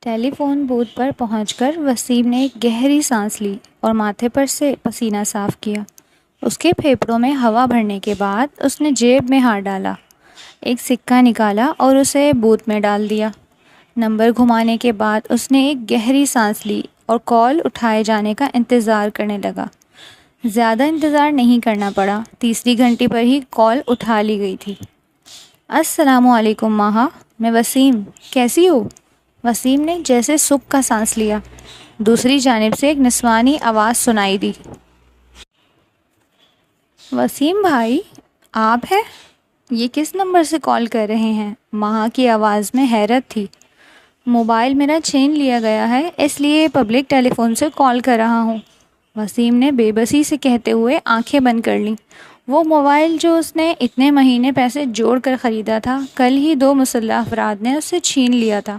ٹیلی phone both پر پہنچ کر وسیم نے ایک گہری سانس لی اور ماتھے پر سے پسینہ صاف کیا۔ اس کے پھیپھڑوں میں ہوا بھرنے کے بعد اس نے جیب میں ہاتھ ڈالا، ایک سکہ نکالا اور اسے بوتھ میں ڈال دیا۔ نمبر گھمانے کے بعد اس نے ایک گہری سانس لی اور کال اٹھائے جانے کا انتظار کرنے لگا۔ زیادہ انتظار نہیں کرنا پڑا، تیسری گھنٹی پر ہی کال اٹھا لی گئی تھی۔ السلام علیکم ماہا، میں وسیم، کیسی ہو؟ وسیم نے جیسے سکھ کا سانس لیا۔ دوسری جانب سے ایک نسوانی آواز سنائی دی۔ وسیم بھائی، آپ ہیں؟ یہ کس نمبر سے کال کر رہے ہیں؟ ماہا کی آواز میں حیرت تھی۔ موبائل میرا چھین لیا گیا ہے، اس لیے پبلک ٹیلی فون سے کال کر رہا ہوں، وسیم نے بے بسی سے کہتے ہوئے آنکھیں بند کر لیں۔ وہ موبائل جو اس نے اتنے مہینے پیسے جوڑ کر خریدا تھا، کل ہی 2 مسلح افراد نے اس سے چھین لیا تھا۔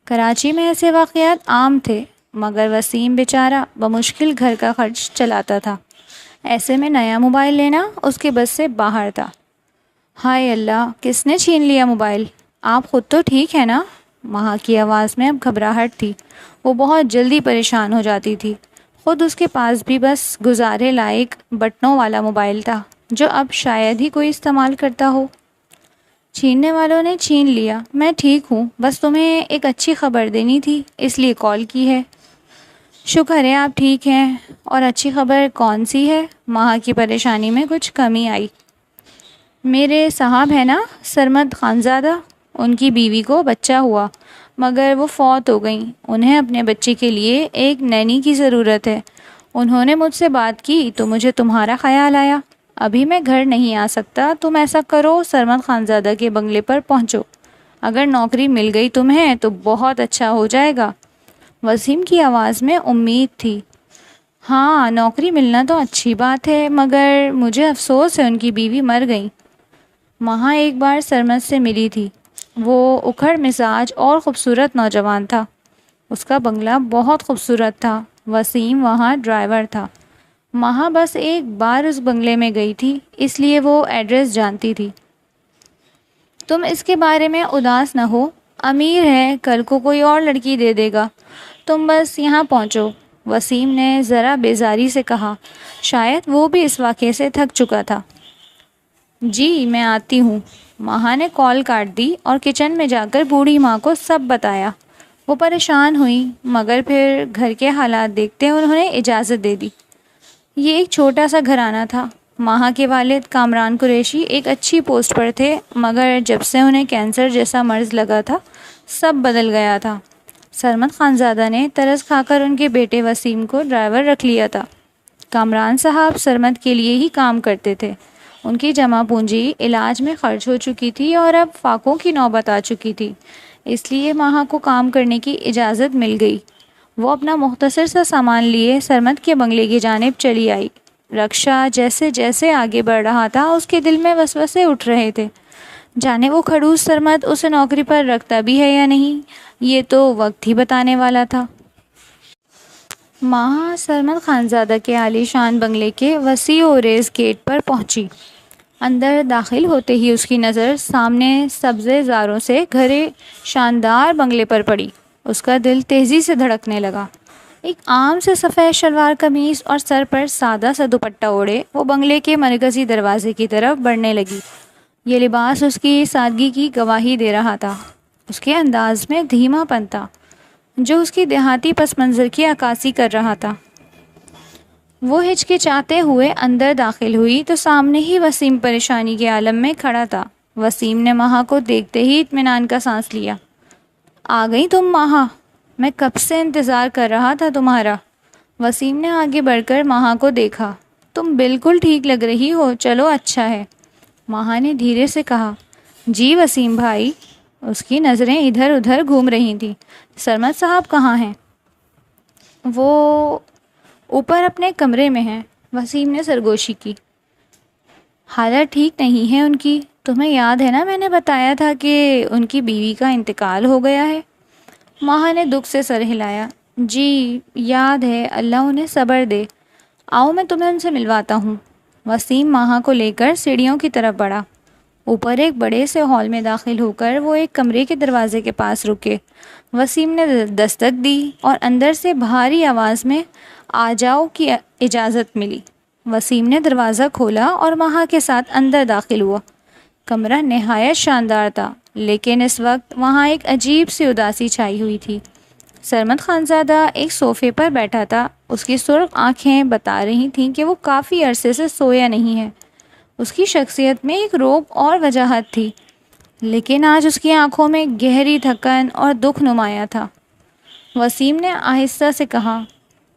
کراچی میں ایسے واقعات عام تھے، مگر وسیم بیچارہ بمشکل گھر کا خرچ چلاتا تھا۔ ایسے میں نیا موبائل لینا اس کے بس سے باہر تھا۔ ہائے اللہ، کس نے چھین لیا موبائل؟ آپ خود تو ٹھیک ہے نا؟ ماہا کی آواز میں اب گھبراہٹ تھی۔ وہ بہت جلدی پریشان ہو جاتی تھی۔ خود اس کے پاس بھی بس گزارے لائق بٹنوں والا موبائل تھا، جو اب شاید ہی کوئی استعمال کرتا ہو۔ چھیننے والوں نے چھین لیا، میں ٹھیک ہوں، بس تمہیں ایک اچھی خبر دینی تھی، اس لیے کال کی ہے۔ شکر ہے آپ ٹھیک ہیں، اور اچھی خبر کون سی ہے؟ ماہا کی پریشانی میں کچھ کمی آئی۔ میرے صاحب ہیں نا، سرمد خانزادہ، ان کی بیوی کو بچہ ہوا، مگر وہ فوت ہو گئیں۔ انہیں اپنے بچے کے لیے ایک نینی کی ضرورت ہے۔ انہوں نے مجھ سے بات کی تو مجھے تمہارا خیال آیا۔ ابھی میں گھر نہیں آ سکتا، تم ایسا کرو، سرمد خانزادہ کے بنگلے پر پہنچو۔ اگر نوکری مل گئی تمہیں تو بہت اچھا ہو جائے گا۔ وسیم کی آواز میں امید تھی۔ ہاں، نوکری ملنا تو اچھی بات ہے، مگر مجھے افسوس ہے ان کی بیوی مر گئی۔ ماہا ایک بار سرمد سے ملی تھی۔ وہ اکھڑ مزاج اور خوبصورت نوجوان تھا۔ اس کا بنگلہ بہت خوبصورت تھا۔ وسیم وہاں ڈرائیور تھا۔ ماہا بس ایک بار اس بنگلے میں گئی تھی، اس لیے وہ ایڈریس جانتی تھی۔ تم اس کے بارے میں اداس نہ ہو، امیر ہے، کل کو کوئی اور لڑکی دے دے گا، تم بس یہاں پہنچو، وسیم نے ذرا بیزاری سے کہا۔ شاید وہ بھی اس واقعے سے تھک چکا تھا۔ جی میں آتی ہوں۔ ماہا نے کال کاٹ دی اور کچن میں جا کر بوڑھی ماں کو سب بتایا۔ وہ پریشان ہوئیں، مگر پھر گھر کے حالات دیکھتے انہوں نے اجازت دے دی۔ یہ ایک چھوٹا سا گھرانہ تھا۔ ماہا کے والد کامران قریشی ایک اچھی پوسٹ پر تھے، مگر جب سے انہیں کینسر جیسا مرض لگا تھا، سب بدل گیا تھا۔ سرمد خانزادہ نے ترس کھا کر ان کے بیٹے وسیم کو ڈرائیور رکھ لیا تھا۔ کامران صاحب سرمد کے لیے ہی کام کرتے تھے۔ ان کی جمع پونجی علاج میں خرچ ہو چکی تھی اور اب فاقوں کی نوبت آ چکی تھی، اس لیے ماہا کو کام کرنے کی اجازت مل گئی۔ وہ اپنا مختصر سا سامان لیے سرمد کے بنگلے کی جانب چلی آئی۔ رکشہ جیسے جیسے آگے بڑھ رہا تھا، اس کے دل میں وسوسے اٹھ رہے تھے۔ جانے وہ کھڑوس سرمد اسے نوکری پر رکھتا بھی ہے یا نہیں، یہ تو وقت ہی بتانے والا تھا۔ ماہا سرمد خانزادہ کے عالی شان بنگلے کے وسیع و عریض گیٹ پر پہنچی۔ اندر داخل ہوتے ہی اس کی نظر سامنے سبزے زاروں سے گھرے شاندار بنگلے پر پڑی۔ اس کا دل تیزی سے دھڑکنے لگا۔ ایک عام سے سفید شلوار قمیص اور سر پر سادہ سا دوپٹہ اوڑھے وہ بنگلے کے مرکزی دروازے کی طرف بڑھنے لگی۔ یہ لباس اس کی سادگی کی گواہی دے رہا تھا۔ اس کے انداز میں دھیما پن تھا، جو اس کی دیہاتی پس منظر کی عکاسی کر رہا تھا۔ وہ ہچکچاتے ہوئے اندر داخل ہوئی تو سامنے ہی وسیم پریشانی کے عالم میں کھڑا تھا۔ وسیم نے ماہا کو دیکھتے ہی اطمینان کا سانس لیا۔ آ گئی تم ماہا، میں کب سے انتظار کر رہا تھا تمہارا۔ وسیم نے آگے بڑھ کر ماہا کو دیکھا۔ تم بالکل ٹھیک لگ رہی ہو، چلو اچھا ہے، ماہا نے دھیرے سے کہا۔ جی وسیم بھائی۔ اس کی نظریں ادھر ادھر گھوم رہی تھیں۔ سرمد صاحب کہاں ہیں؟ وہ اوپر اپنے کمرے میں ہیں، وسیم نے سرگوشی کی۔ حالت ٹھیک نہیں ہے ان کی، تمہیں یاد ہے نا میں نے بتایا تھا کہ ان کی بیوی کا انتقال ہو گیا ہے؟ ماہا نے دکھ سے سر ہلایا۔ جی یاد ہے، اللہ انہیں صبر دے، آؤ میں تمہیں ان سے ملواتا ہوں۔ وسیم ماہا کو لے کر سیڑھیوں کی طرف بڑھا۔ اوپر ایک بڑے سے ہال میں داخل ہو کر وہ ایک کمرے کے دروازے کے پاس رکے۔ وسیم نے دستک دی اور اندر سے بھاری آواز میں آ جاؤ کی اجازت ملی۔ وسیم نے دروازہ کھولا اور مہا کے ساتھ اندر داخل ہوا۔ کمرہ نہایت شاندار تھا، لیکن اس وقت وہاں ایک عجیب سی اداسی چھائی ہوئی تھی۔ سرمد خانزادہ ایک صوفے پر بیٹھا تھا۔ اس کی سرخ آنکھیں بتا رہی تھیں کہ وہ کافی عرصے سے سویا نہیں ہے۔ اس کی شخصیت میں ایک روب اور وجاہت تھی، لیکن آج اس کی آنکھوں میں گہری تھکن اور دکھ نمایاں تھا۔ وسیم نے آہستہ سے کہا،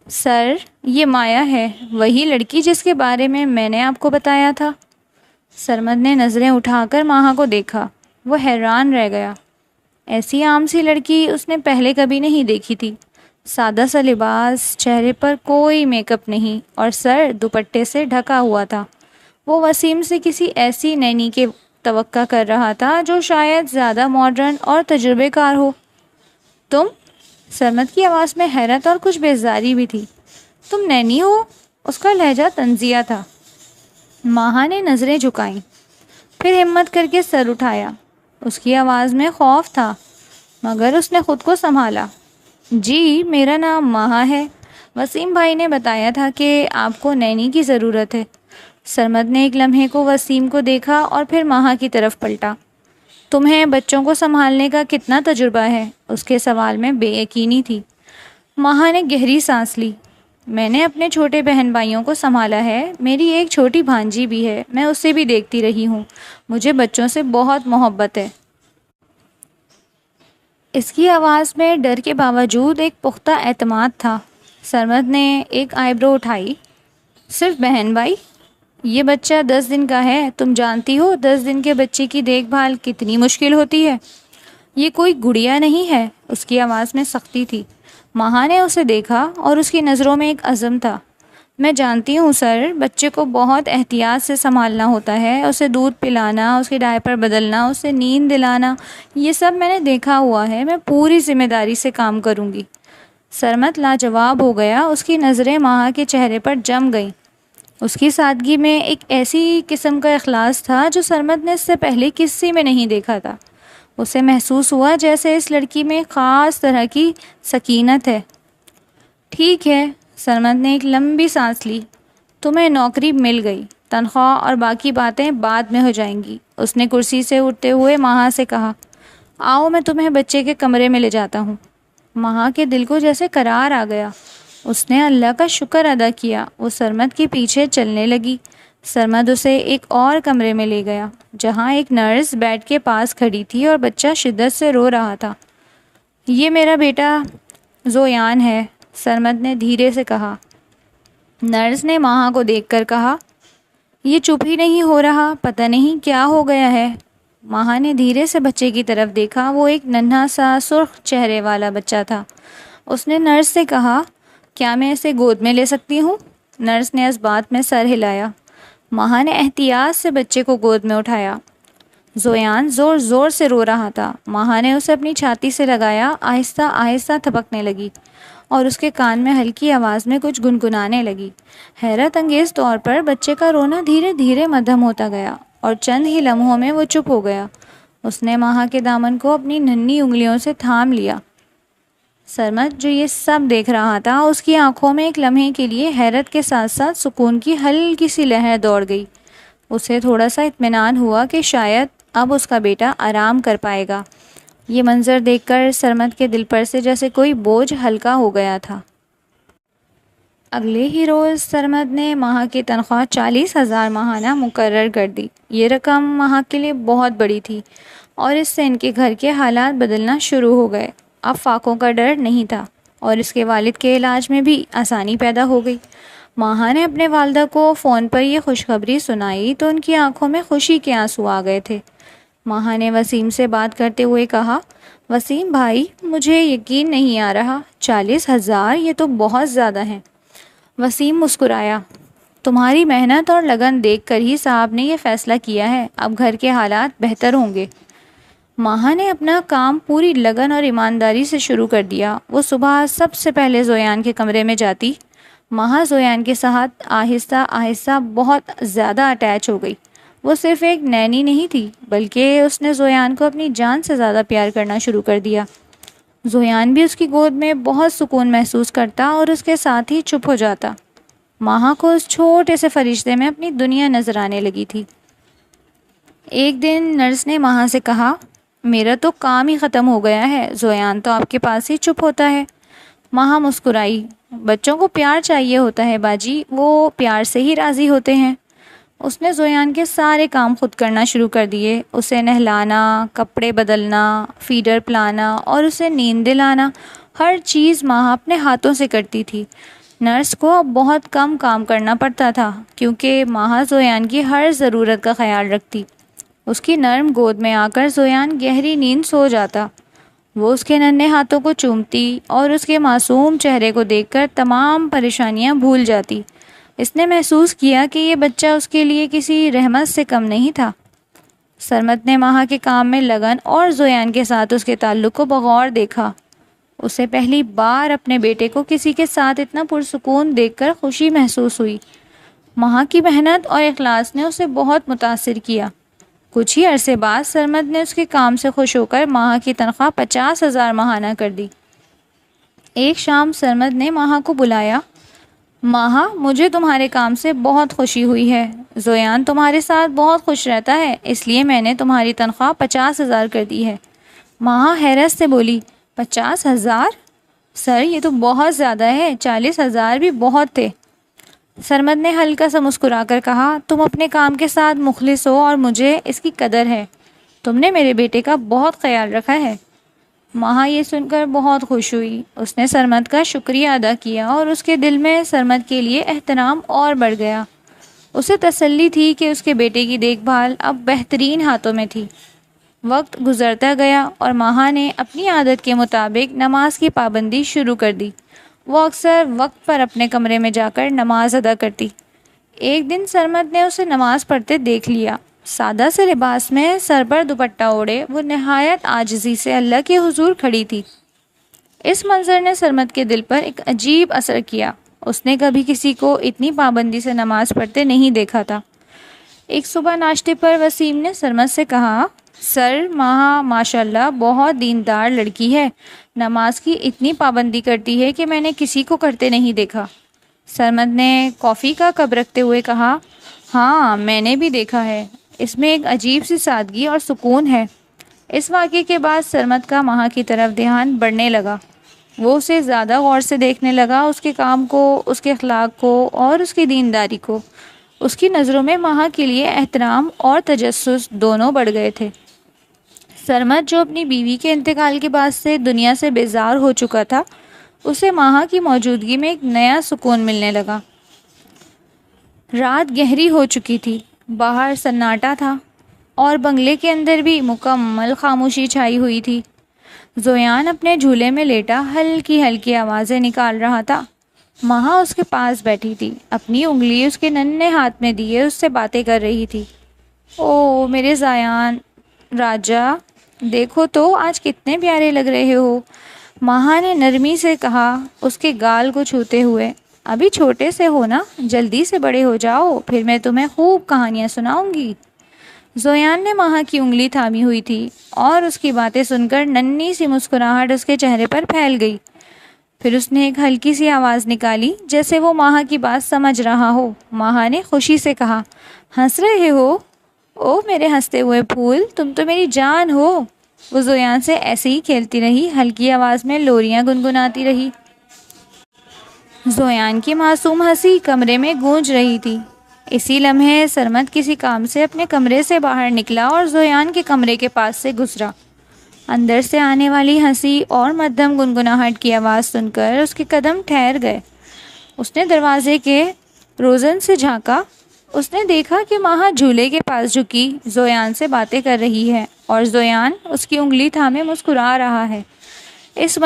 سر، یہ مایا ہے، وہی لڑکی جس کے بارے میں نے آپ کو بتایا تھا۔ سرمد نے نظریں اٹھا کر ماہا کو دیکھا۔ وہ حیران رہ گیا۔ ایسی عام سی لڑکی اس نے پہلے کبھی نہیں دیکھی تھی۔ سادہ سا لباس، چہرے پر کوئی میک اپ نہیں اور سر دوپٹے سے ڈھکا ہوا تھا۔ وہ وسیم سے کسی ایسی نینی کی توقع کر رہا تھا جو شاید زیادہ ماڈرن اور تجربے کار ہو۔ تم؟ سرمد کی آواز میں حیرت اور کچھ بیزاری بھی تھی۔ تم نینی ہو؟ اس کا لہجہ طنزیہ تھا۔ ماہا نے نظریں جھکائیں، پھر ہمت کر کے سر اٹھایا۔ اس کی آواز میں خوف تھا، مگر اس نے خود کو سنبھالا۔ جی، میرا نام ماہا ہے۔ وسیم بھائی نے بتایا تھا کہ آپ کو نینی کی ضرورت ہے۔ سرمد نے ایک لمحے کو وسیم کو دیکھا اور پھر ماہا کی طرف پلٹا۔ تمہیں بچوں کو سنبھالنے کا کتنا تجربہ ہے؟ اس کے سوال میں بے یقینی تھی۔ ماہا نے گہری سانس لی۔ میں نے اپنے چھوٹے بہن بھائیوں کو سنبھالا ہے۔ میری ایک چھوٹی بھانجی بھی ہے، میں اسے بھی دیکھتی رہی ہوں۔ مجھے بچوں سے بہت محبت ہے۔ اس کی آواز میں ڈر کے باوجود ایک پختہ اعتماد تھا۔ سرمد نے ایک آئی برو اٹھائی۔ صرف بہن بھائی؟ یہ بچہ 10 دن کا ہے، تم جانتی ہو 10 دن کے بچے کی دیکھ بھال کتنی مشکل ہوتی ہے۔ یہ کوئی گڑیا نہیں ہے۔ اس کی آواز میں سختی تھی۔ ماہا نے اسے دیکھا اور اس کی نظروں میں ایک عزم تھا۔ میں جانتی ہوں سر، بچے کو بہت احتیاط سے سنبھالنا ہوتا ہے۔ اسے دودھ پلانا، اس کے ڈائپر بدلنا، اسے نیند دلانا، یہ سب میں نے دیکھا ہوا ہے۔ میں پوری ذمہ داری سے کام کروں گی۔ سرمد لاجواب ہو گیا۔ اس کی نظریں ماہا کے چہرے پر جم گئیں۔ اس کی سادگی میں ایک ایسی قسم کا اخلاص تھا جو سرمد نے اس سے پہلے کسی میں نہیں دیکھا تھا۔ اسے محسوس ہوا جیسے اس لڑکی میں خاص طرح کی سکینت ہے۔ ٹھیک ہے، سرمد نے ایک لمبی سانس لی۔ تمہیں نوکری مل گئی، تنخواہ اور باقی باتیں بعد میں ہو جائیں گی۔ اس نے کرسی سے اٹھتے ہوئے ماہا سے کہا، آؤ میں تمہیں بچے کے کمرے میں لے جاتا ہوں۔ ماہا کے دل کو جیسے قرار آ گیا۔ اس نے اللہ کا شکر ادا کیا۔ وہ سرمد کے پیچھے چلنے لگی۔ سرمد اسے ایک اور کمرے میں لے گیا، جہاں ایک نرس بیڈ کے پاس کھڑی تھی اور بچہ شدت سے رو رہا تھا۔ یہ میرا بیٹا زویان ہے، سرمد نے دھیرے سے کہا۔ نرس نے ماہا کو دیکھ کر کہا، یہ چپ ہی نہیں ہو رہا، پتہ نہیں کیا ہو گیا ہے۔ ماہا نے دھیرے سے بچے کی طرف دیکھا۔ وہ ایک ننھا سا سرخ چہرے والا بچہ تھا۔ اس نے نرس سے کہا، کیا میں اسے گود میں لے سکتی ہوں؟ نرس نے اس بات میں سر ہلایا۔ ماہا نے احتیاط سے بچے کو گود میں اٹھایا۔ زویان زور زور سے رو رہا تھا۔ ماہا نے اسے اپنی چھاتی سے لگایا۔ آہستہ آہستہ تھپکنے لگی اور اس کے کان میں ہلکی آواز میں کچھ گنگنانے لگی۔ حیرت انگیز طور پر بچے کا رونا دھیرے دھیرے مدھم ہوتا گیا اور چند ہی لمحوں میں وہ چپ ہو گیا۔ اس نے ماہا کے دامن کو اپنی ننھی انگلیوں سے تھام لیا۔ سرمد جو یہ سب دیکھ رہا تھا، اس کی آنکھوں میں ایک لمحے کے لیے حیرت کے ساتھ ساتھ سکون کی ہلکی سی لہر دوڑ گئی۔ اسے تھوڑا سا اطمینان ہوا کہ شاید اب اس کا بیٹا آرام کر پائے گا۔ یہ منظر دیکھ کر سرمد کے دل پر سے جیسے کوئی بوجھ ہلکا ہو گیا تھا۔ اگلے ہی روز سرمد نے ماہا کی تنخواہ 40,000 ماہانہ مقرر کر دی۔ یہ رقم ماہا کے لیے بہت بڑی تھی اور اس سے ان کے گھر کے حالات بدلنا شروع ہو گئے۔ اب فاقوں کا ڈر نہیں تھا اور اس کے والد کے علاج میں بھی آسانی پیدا ہو گئی۔ ماہا نے اپنے والدہ کو فون پر یہ خوشخبری سنائی تو ان کی آنکھوں میں خوشی کے آنسو آ گئے تھے۔ ماہا نے وسیم سے بات کرتے ہوئے کہا، وسیم بھائی، مجھے یقین نہیں آ رہا، 40,000 یہ تو بہت زیادہ ہیں۔ وسیم مسکرایا، تمہاری محنت اور لگن دیکھ کر ہی صاحب نے یہ فیصلہ کیا ہے، اب گھر کے حالات بہتر ہوں گے۔ ماہا نے اپنا کام پوری لگن اور ایمانداری سے شروع کر دیا۔ وہ صبح سب سے پہلے زویان کے کمرے میں جاتی۔ ماہا زویان کے ساتھ آہستہ آہستہ بہت زیادہ اٹیچ ہو گئی۔ وہ صرف ایک نینی نہیں تھی بلکہ اس نے زویان کو اپنی جان سے زیادہ پیار کرنا شروع کر دیا۔ زویان بھی اس کی گود میں بہت سکون محسوس کرتا اور اس کے ساتھ ہی چپ ہو جاتا۔ ماہا کو اس چھوٹے سے فرشتے میں اپنی دنیا نظر آنے لگی تھی۔ ایک دن نرس نے ماہا سے کہا، میرا تو کام ہی ختم ہو گیا ہے، زویان تو آپ کے پاس ہی چپ ہوتا ہے۔ ماہا مسکرائی، بچوں کو پیار چاہیے ہوتا ہے باجی، وہ پیار سے ہی راضی ہوتے ہیں۔ اس نے زویان کے سارے کام خود کرنا شروع کر دیے، اسے نہلانا، کپڑے بدلنا، فیڈر پلانا اور اسے نیند دلانا، ہر چیز ماہا اپنے ہاتھوں سے کرتی تھی۔ نرس کو اب بہت کم کام کرنا پڑتا تھا کیونکہ ماہا زویان کی ہر ضرورت کا خیال رکھتی۔ اس کی نرم گود میں آ کر زویان گہری نیند سو جاتا۔ وہ اس کے ننھے ہاتھوں کو چومتی اور اس کے معصوم چہرے کو دیکھ کر تمام پریشانیاں بھول جاتی۔ اس نے محسوس کیا کہ یہ بچہ اس کے لیے کسی رحمت سے کم نہیں تھا۔ سرمد نے ماہا کے کام میں لگن اور زویان کے ساتھ اس کے تعلق کو بغور دیکھا۔ اسے پہلی بار اپنے بیٹے کو کسی کے ساتھ اتنا پرسکون دیکھ کر خوشی محسوس ہوئی۔ ماہا کی محنت اور اخلاص نے اسے بہت متاثر کیا۔ کچھ ہی عرصے بعد سرمد نے اس کے کام سے خوش ہو کر ماہا کی تنخواہ 50,000 ماہانہ کر دی۔ ایک شام سرمد نے ماہا کو بلایا، ماہا مجھے تمہارے کام سے بہت خوشی ہوئی ہے، زویان تمہارے ساتھ بہت خوش رہتا ہے اس لیے میں نے تمہاری تنخواہ 50,000 کر دی ہے۔ ماہا حیرت سے بولی، 50,000؟ سر یہ تو بہت زیادہ ہے، 40,000 بھی بہت تھے۔ سرمد نے ہلکا سا مسکرا کر کہا، تم اپنے کام کے ساتھ مخلص ہو اور مجھے اس کی قدر ہے، تم نے میرے بیٹے کا بہت خیال رکھا ہے۔ ماہا یہ سن کر بہت خوش ہوئی، اس نے سرمد کا شکریہ ادا کیا اور اس کے دل میں سرمد کے لیے احترام اور بڑھ گیا۔ اسے تسلی تھی کہ اس کے بیٹے کی دیکھ بھال اب بہترین ہاتھوں میں تھی۔ وقت گزرتا گیا اور ماہا نے اپنی عادت کے مطابق نماز کی پابندی شروع کر دی۔ وہ اکثر وقت پر اپنے کمرے میں جا کر نماز ادا کرتی۔ ایک دن سرمد نے اسے نماز پڑھتے دیکھ لیا۔ سادہ سے لباس میں سر پر دوپٹہ اوڑھے وہ نہایت عاجزی سے اللہ کے حضور کھڑی تھی۔ اس منظر نے سرمد کے دل پر ایک عجیب اثر کیا۔ اس نے کبھی کسی کو اتنی پابندی سے نماز پڑھتے نہیں دیکھا تھا۔ ایک صبح ناشتے پر وسیم نے سرمد سے کہا، سر ماہا ماشاءاللہ بہت دیندار لڑکی ہے، نماز کی اتنی پابندی کرتی ہے کہ میں نے کسی کو کرتے نہیں دیکھا۔ سرمد نے کافی کا کپ رکھتے ہوئے کہا، ہاں میں نے بھی دیکھا ہے، اس میں ایک عجیب سی سادگی اور سکون ہے۔ اس واقعے کے بعد سرمد کا ماہا کی طرف دھیان بڑھنے لگا۔ وہ اسے زیادہ غور سے دیکھنے لگا، اس کے کام کو، اس کے اخلاق کو اور اس کی دینداری کو۔ اس کی نظروں میں ماہا کے لیے احترام اور تجسس دونوں بڑھ گئے تھے۔ سرمد جو اپنی بیوی کے انتقال کے بعد سے دنیا سے بیزار ہو چکا تھا، اسے ماہا کی موجودگی میں ایک نیا سکون ملنے لگا۔ رات گہری ہو چکی تھی، باہر سناٹا تھا اور بنگلے کے اندر بھی مکمل خاموشی چھائی ہوئی تھی۔ زویان اپنے جھولے میں لیٹا ہلکی ہلکی آوازیں نکال رہا تھا۔ ماہا اس کے پاس بیٹھی تھی، اپنی انگلی اس کے ننھے ہاتھ میں دیے اس سے باتیں کر رہی تھی۔ او میرے زیان راجا، دیکھو تو آج کتنے پیارے لگ رہے ہو، ماہا نے نرمی سے کہا اس کے گال کو چھوتے ہوئے۔ ابھی چھوٹے سے ہو نا، جلدی سے بڑے ہو جاؤ، پھر میں تمہیں خوب کہانیاں سناؤں گی۔ زویان نے ماہا کی انگلی تھامی ہوئی تھی اور اس کی باتیں سن کر ننھی سی مسکراہٹ اس کے چہرے پر پھیل گئی۔ پھر اس نے ایک ہلکی سی آواز نکالی جیسے وہ ماہا کی بات سمجھ رہا ہو۔ ماہا نے خوشی سے کہا، ہنس رہے ہو؟ او میرے ہنستے ہوئے پھول، تم تو میری جان ہو۔ وہ زویان سے ایسے ہی کھیلتی رہی، ہلکی آواز میں لوریاں گنگناتی رہی۔ زویان کی معصوم ہنسی کمرے میں گونج رہی تھی۔ اسی لمحے سرمد کسی کام سے اپنے کمرے سے باہر نکلا اور زویان کے کمرے کے پاس سے گزرا۔ اندر سے آنے والی ہنسی اور مدھم گنگناہٹ کی آواز سن کر اس کے قدم ٹھہر گئے۔ اس نے دروازے کے روزن سے جھانکا۔ اس نے دیکھا کہ ماہا جھولے کے پاس جھکی زویان سے باتیں کر رہی ہے اور زویان اس کی انگلی تھامے مسکرا رہا ہے۔ اس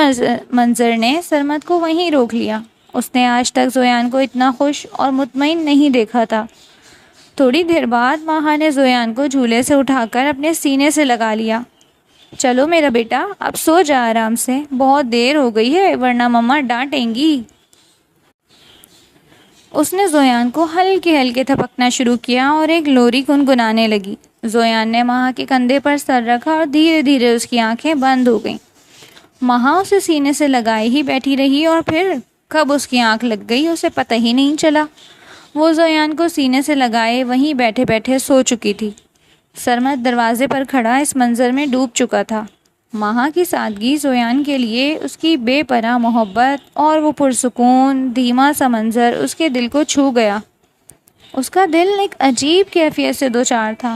منظر نے سرمد کو وہیں روک لیا۔ اس نے آج تک زویان کو اتنا خوش اور مطمئن نہیں دیکھا تھا۔ تھوڑی دیر بعد ماہا نے زویان کو جھولے سے اٹھا کر اپنے سینے سے لگا لیا۔ چلو میرا بیٹا، اب سو جا آرام سے، بہت دیر ہو گئی ہے ورنہ مما ڈانٹیں گی۔ اس نے زویان کو ہلکے ہلکے تھپکنا شروع کیا اور ایک لوری گنگنانے لگی۔ زویان نے مہا کے کندھے پر سر رکھا اور دھیرے دھیرے اس کی آنکھیں بند ہو گئیں۔ مہا اسے سینے سے لگائے ہی بیٹھی رہی اور پھر کب اس کی آنکھ لگ گئی اسے پتہ ہی نہیں چلا۔ وہ زویان کو سینے سے لگائے وہیں بیٹھے بیٹھے سو چکی تھی۔ سرمد دروازے پر کھڑا اس منظر میں ڈوب چکا تھا۔ مہا کی سادگی زویان کے لیے اس کی بے پناہ محبت اور وہ پرسکون دھیما سا منظر اس کے دل کو چھو گیا۔ اس کا دل ایک عجیب کیفیت سے دوچار تھا۔